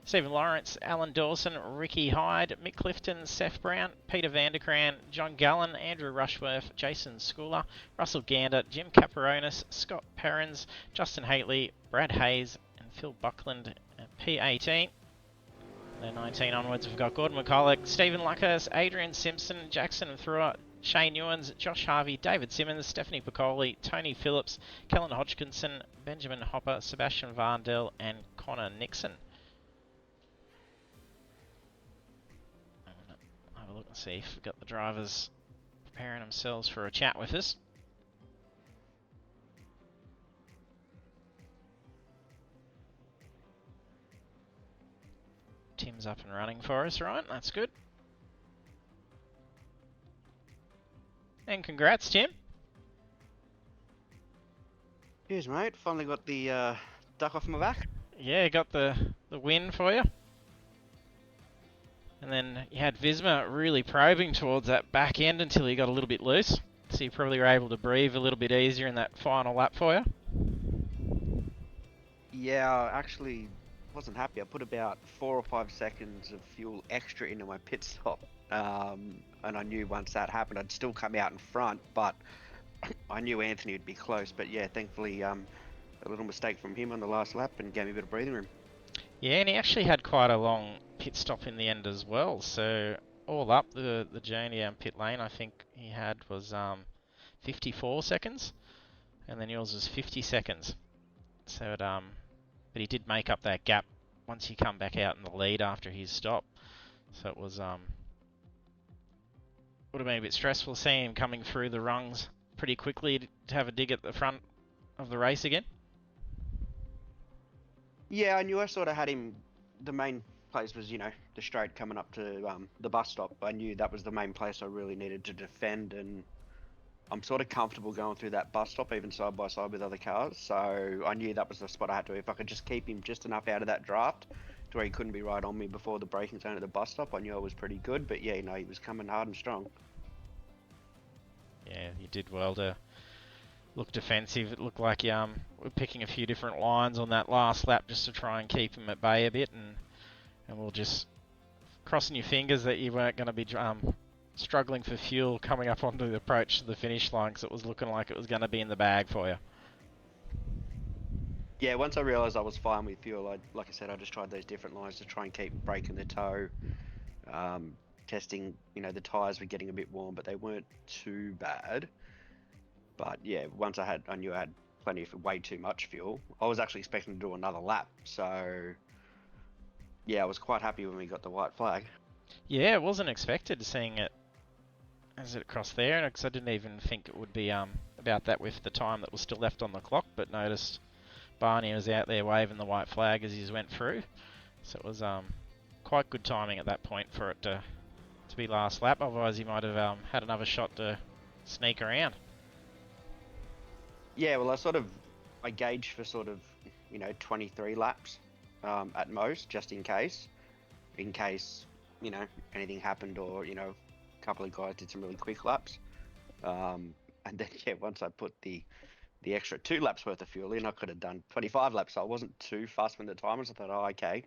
Stephen Lawrence, Alan Dawson, Ricky Hyde, Mick Clifton, Seth Brown, Peter Vanderkran, John Gallen, Andrew Rushworth, Jason Schooler, Russell Gander, Jim Caperonis, Scott Perrins, Justin Haitley, Brad Hayes, and Phil Buckland at P18. Then 19 onwards, we've got Gordon McCulloch, Stephen Luckhurst, Adrian Simpson, Jackson Thruer, Shane Ewans, Josh Harvey, David Simmons, Stephanie Piccoli, Tony Phillips, Kellen Hodgkinson, Benjamin Hopper, Sebastian Varndell, and Connor Nixon. Have a look and see if we've got the drivers preparing themselves for a chat with us. Tim's up and running for us, right? That's good. And congrats, Tim. Cheers, mate. Finally got the duck off my back. Yeah, got the win for you. And then you had Visma really probing towards that back end until he got a little bit loose. So you probably were able to breathe a little bit easier in that final lap for you. Yeah, I actually wasn't happy. I put about 4 or 5 seconds of fuel extra into my pit stop. And I knew once that happened, I'd still come out in front, but I knew Anthony would be close. But yeah, thankfully, a little mistake from him on the last lap and gave me a bit of breathing room. Yeah, and he actually had quite a long pit stop in the end as well. So all up, the journey down pit lane, I think he had was 54 seconds, and then yours was 50 seconds. So it, but he did make up that gap once he come back out in the lead after his stop. So it was would have been a bit stressful seeing him coming through the rungs pretty quickly to have a dig at the front of the race again. Yeah, I knew I sort of had him. The main place was, the straight coming up to the bus stop. I knew that was the main place I really needed to defend, and I'm sort of comfortable going through that bus stop, even side by side with other cars. So I knew that was the spot I had to. If I could just keep him just enough out of that draft to where he couldn't be right on me before the braking zone at the bus stop, I knew I was pretty good. But yeah, he was coming hard and strong. Yeah, you did well to look defensive. It looked like we're picking a few different lines on that last lap just to try and keep him at bay a bit, and we'll just crossing your fingers that you weren't going to be struggling for fuel coming up onto the approach to the finish line, because it was looking like it was going to be in the bag for you. Yeah, once I realised I was fine with fuel, like I said, I just tried those different lines to try and keep breaking the toe. Testing, the tyres were getting a bit warm, but they weren't too bad. But yeah, once I knew I had plenty of way too much fuel. I was actually expecting to do another lap, so yeah, I was quite happy when we got the white flag. Yeah, it wasn't expected seeing it as it crossed there, and because I didn't even think it would be about that with the time that was still left on the clock, but noticed Barney was out there waving the white flag as he went through, so it was quite good timing at that point for it to be last lap. Otherwise, he might have had another shot to sneak around. Yeah, well, I gauged for 23 laps at most, just in case anything happened, or a couple of guys did some really quick laps. And then yeah, once I put the extra 2 laps worth of fuel in, I could have done 25 laps. So I wasn't too fussed when the timers. I thought, oh, okay,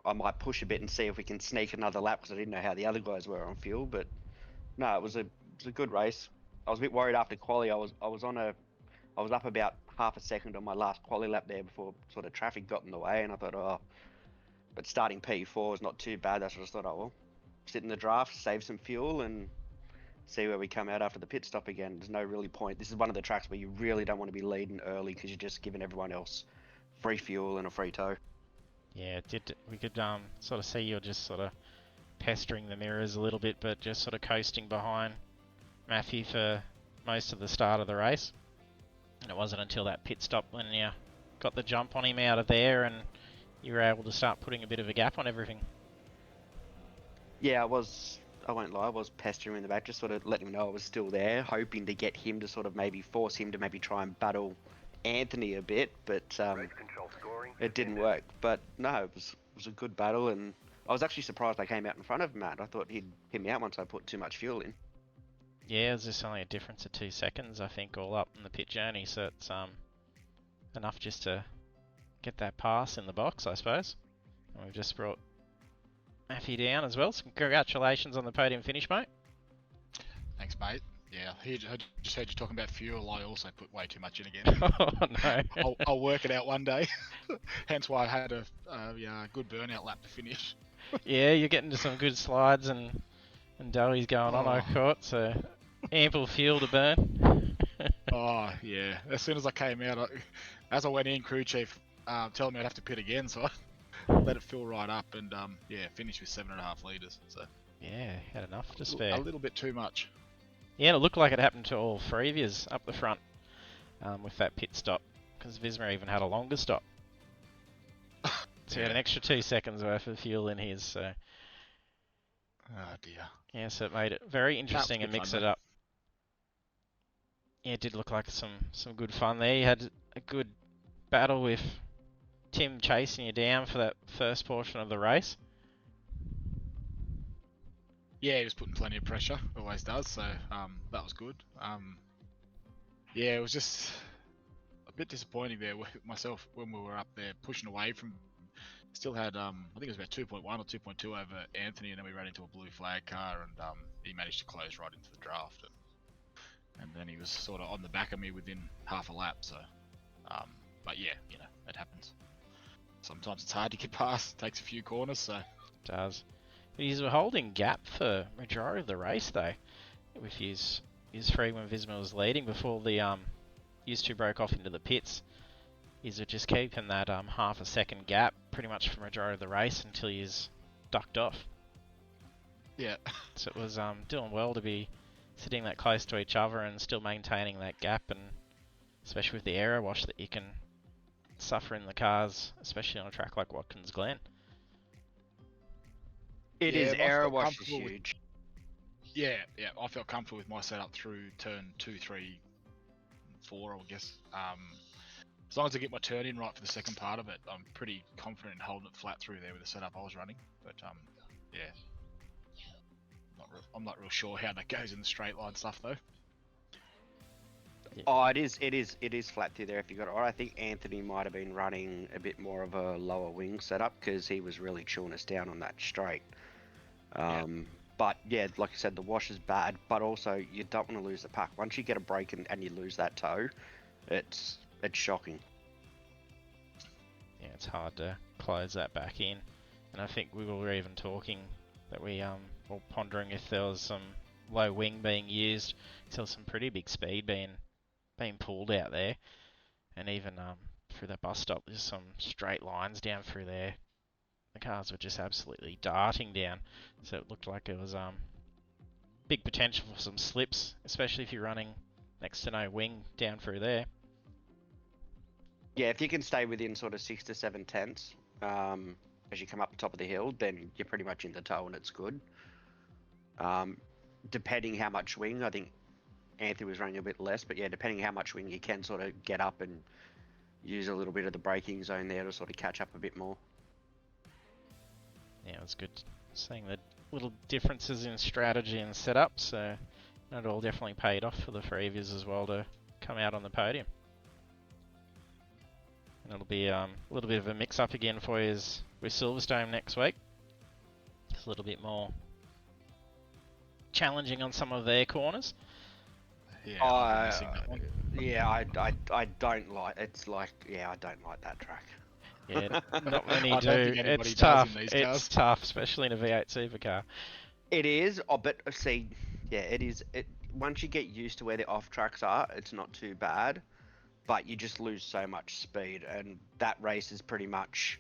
I might push a bit and see if we can sneak another lap, because I didn't know how the other guys were on fuel. But no, it was a good race. I was a bit worried after quali. I was up about half a second on my last quali lap there before sort of traffic got in the way, and I thought, but starting P4 is not too bad. That's what I just thought, well, sit in the draft, save some fuel, and see where we come out after the pit stop again. There's no really point. This is one of the tracks where you really don't want to be leading early, because you're just giving everyone else free fuel and a free tow. Yeah, we could sort of see you're just sort of pestering the mirrors a little bit, but just sort of coasting behind Matthew for most of the start of the race. And it wasn't until that pit stop when you got the jump on him out of there and you were able to start putting a bit of a gap on everything. Yeah, I won't lie, I was pestering him in the back, just sort of letting him know I was still there, hoping to get him to sort of maybe force him to maybe try and battle Anthony a bit, but it didn't work. But no, it was a good battle, and I was actually surprised I came out in front of Matt. I thought he'd hit me out once I put too much fuel in. Yeah, it was just only a difference of 2 seconds, I think, all up in the pit journey, so it's enough just to get that pass in the box, I suppose. And we've just brought Matthew down as well, so congratulations on the podium finish, mate. Thanks, mate. Yeah, I just heard you talking about fuel. I also put way too much in again. Oh, no. I'll work it out one day. Hence why I had a good burnout lap to finish. Yeah, you're getting to some good slides, and Dougie's going on, I thought, so ample fuel to burn. Oh, yeah. As soon as I came out, as I went in, crew chief told me I'd have to pit again, so I let it fill right up, and finished with 7.5 litres. So yeah, had enough to spare. A little bit too much. Yeah, and it looked like it happened to all 3 of yous up the front with that pit stop, because Visma even had a longer stop. So he had an extra 2 seconds worth of fuel in his, so... Oh dear. Yeah, so it made it very interesting and mix it up. Yeah, it did look like some good fun there. You had a good battle with Tim chasing you down for that first portion of the race. Yeah, he was putting plenty of pressure, always does, so that was good. Yeah, it was just a bit disappointing there with myself when we were up there pushing away from... Still had, I think it was about 2.1 or 2.2 over Anthony, and then we ran into a blue flag car, and he managed to close right into the draft. And then he was sort of on the back of me within half a lap, so... but yeah, it happens. Sometimes it's hard to get past, takes a few corners, so... It does. He's holding gap for majority of the race, though, with his 3 when Visma was leading before the used to broke off into the pits. Is it just keeping that half a second gap pretty much for majority of the race until he's ducked off. Yeah. So it was doing well to be sitting that close to each other and still maintaining that gap, and especially with the aero wash that you can suffer in the cars, especially on a track like Watkins Glen. It is aero wash is huge. Yeah, I felt comfortable with my setup through turn 2, 3, 4, I guess. As long as I get my turn in right for the second part of it, I'm pretty confident in holding it flat through there with the setup I was running. But yeah, I'm not real sure how that goes in the straight line stuff though. Oh, it is flat through there if you got it right. I think Anthony might have been running a bit more of a lower wing setup because he was really chewing us down on that straight. But yeah, like I said, the wash is bad, but also you don't want to lose the pack. Once you get a break and you lose that toe, it's shocking. Yeah, it's hard to close that back in. And I think we were even talking that we were pondering if there was some low wing being used. There was some pretty big speed being pulled out there. And even through that bus stop, there's some straight lines down through there. The cars were just absolutely darting down. So it looked like it was big potential for some slips, especially if you're running next to no wing down through there. Yeah, if you can stay within sort of 6 to 7 tenths as you come up the top of the hill, then you're pretty much in the toe and it's good. Depending how much wing, I think Anthony was running a bit less, but yeah, depending how much wing you can sort of get up and use a little bit of the braking zone there to sort of catch up a bit more. Yeah, it was good seeing the little differences in strategy and setup, so that all definitely paid off for the Freeviers as well to come out on the podium. And it'll be a little bit of a mix-up again for you with Silverstone next week. It's a little bit more challenging on some of their corners. Yeah, I'll be missing that one. Yeah, I don't like. It's like, yeah, I don't like that track. Yeah, not many I do. don't think anybody It's does tough. in these It's cars. tough, especially in a V8 supercar. It is, but see, yeah, it is. Once you get used to where the off tracks are, it's not too bad. But you just lose so much speed, and that race is pretty much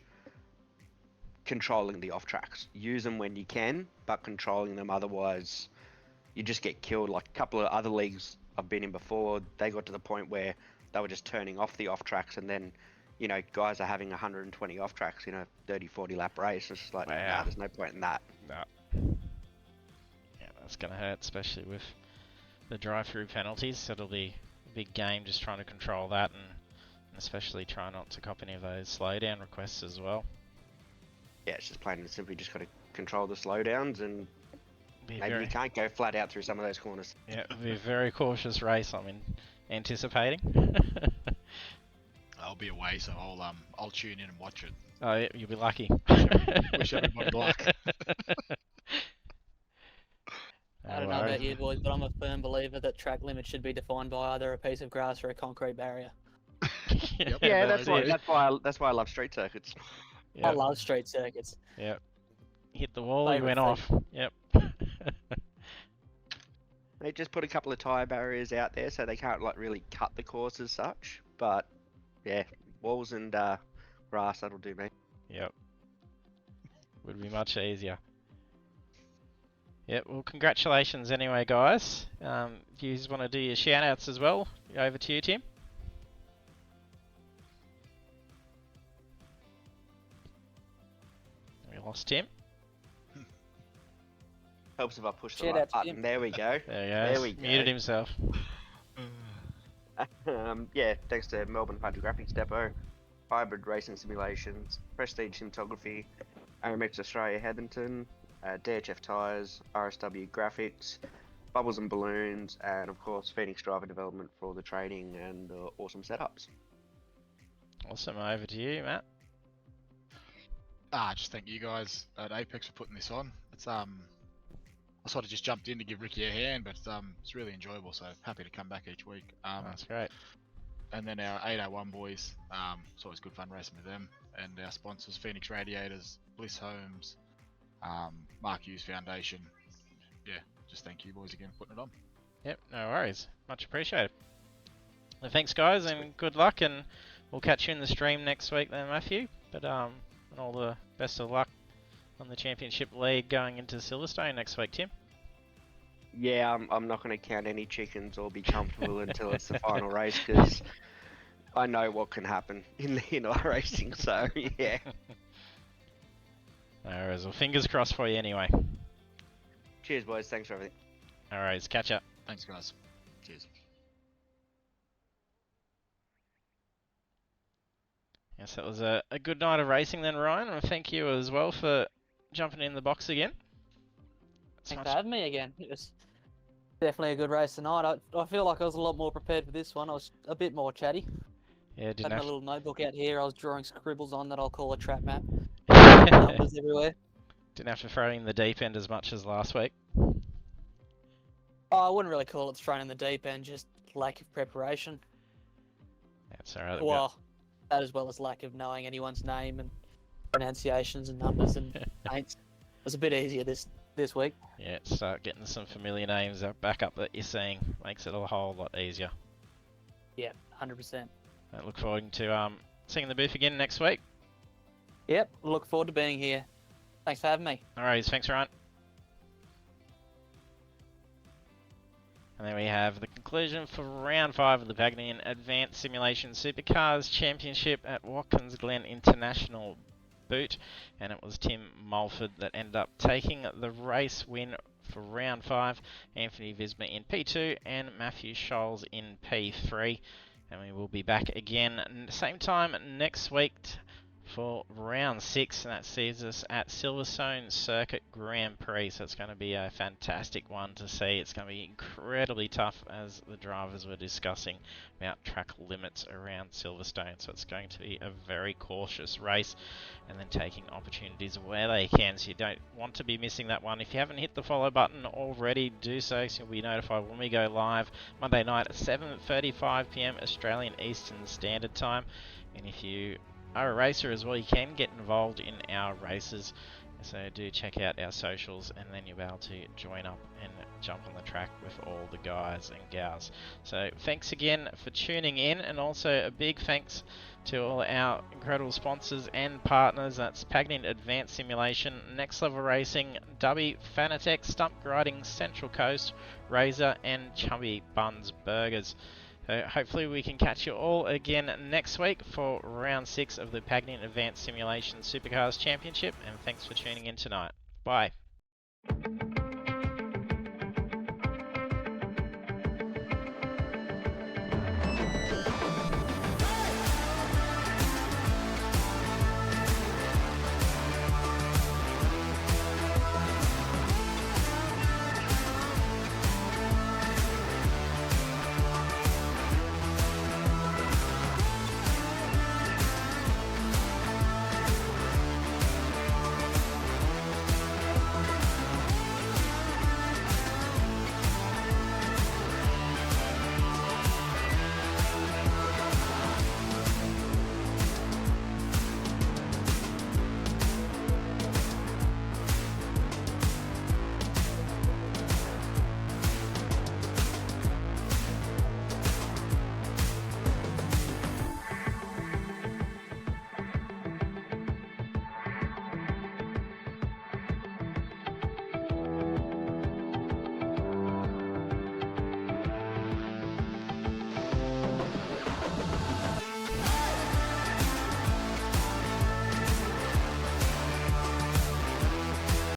controlling the off tracks. Use them when you can, but controlling them, otherwise you just get killed. Like a couple of other leagues I've been in before, they got to the point where they were just turning off the off tracks, and then, you know, guys are having 120 off tracks in a 30-40 lap race. It's just like, Wow. nah, there's no point in that. No. Yeah, that's going to hurt, especially with the drive-through penalties. So it'll be a big game just trying to control that, and especially try not to cop any of those slowdown requests as well. Yeah, it's just plain and simply just got to control the slowdowns, and Be maybe you can't go flat out through some of those corners. Yeah, it'll be a very cautious race, anticipating. I'll be away, so I'll tune in and watch it. Oh, yeah, you'll be lucky. Wish everybody luck. I don't know about you boys, but I'm a firm believer that track limits should be defined by either a piece of grass or a concrete barrier. Yep. Yeah, no that's idea. why I love street circuits. Yep. I love street circuits. Yep. Hit the wall, you Favourite went thing. off. Yep. They just put a couple of tyre barriers out there so they can't like really cut the course as such. But yeah, walls and grass, that'll do me. Yep. Would be much easier. Yep, well, congratulations anyway, guys. Do you want to do your shout-outs as well? Over to you, Tim. We lost Tim. Helps if I push the Shout right out to button. Jim. There we go. There he There goes. we go. Muted himself. Yeah, thanks to Melbourne Hydrographics Depot, Hybrid Racing Simulations, Prestige Cinematography, AMX Australia Heatherton, DHF Tyres, RSW Graphics, Bubbles and Balloons, and of course Phoenix Driver Development for all the training and awesome setups. Awesome. Over to you, Matt. Just thank you guys at Apex for putting this on. It's I sort of just jumped in to give Ricky a hand, but it's really enjoyable. So happy to come back each week. That's great. And then our 801 boys, it's always good fun racing with them. And our sponsors, Phoenix Radiators, Bliss Homes, Mark Hughes Foundation. Yeah, just thank you boys again for putting it on. Yep, no worries. Much appreciated. Well, thanks, guys, and good luck. And we'll catch you in the stream next week then, Matthew. But and all the best of luck on the Championship League going into Silverstone next week, Tim. Yeah, I'm not going to count any chickens or be comfortable until it's the final race because I know what can happen in iRacing. So yeah. No worries. Well, fingers crossed for you anyway. Cheers, boys. Thanks for everything. All right, catch up. Thanks, guys. Cheers. Yes, that was a good night of racing then, Ryan, and thank you as well for jumping in the box again. Thanks for having me again. It Definitely a good race tonight. I feel like I was a lot more prepared for this one. I was a bit more chatty. Yeah, Had didn't my have little notebook out here. I was drawing scribbles on that I'll call a trap map. to, Numbers everywhere. didn't have to throw in the deep end as much as last week. Oh, I wouldn't really call it thrown in the deep end, just lack of preparation. That's alright. Well, that as well as lack of knowing anyone's name and pronunciations and numbers and paints. It was a bit easier this week. Yeah, start getting some familiar names back up that you're seeing. Makes it a whole lot easier. Yeah, 100%. I look forward to seeing the booth again next week. Yep, look forward to being here. Thanks for having me. Alright, thanks Ryan. And then we have the conclusion for round 5 of the Pagnian Advanced Simulation Supercars Championship at Watkins Glen International Boot, and it was Tim Mulford that ended up taking the race win for round 5, Anthony Visma in P2 and Matthew Scholes in P3. And we will be back again same time next week for round 6, and that sees us at Silverstone Circuit Grand Prix. So it's going to be a fantastic one to see. It's going to be incredibly tough, as the drivers were discussing about track limits around Silverstone. So it's going to be a very cautious race, and then taking opportunities where they can. So you don't want to be missing that one. If you haven't hit the follow button already, do so you'll be notified when we go live Monday night at 7:35 PM Australian Eastern Standard Time. And if you are a racer as well, you can get involved in our races, so do check out our socials, and then you'll be able to join up and jump on the track with all the guys and gals. So thanks again for tuning in, and also a big thanks to all our incredible sponsors and partners. That's Pagnian Advanced Simulation, Next Level Racing, Dubby, Fanatec, Stump Grinding, Central Coast, Razor, and Chubby Buns Burgers. Hopefully we can catch you all again next week for round 6 of the Pagnian Advanced Simulation Supercars Championship, and thanks for tuning in tonight. Bye.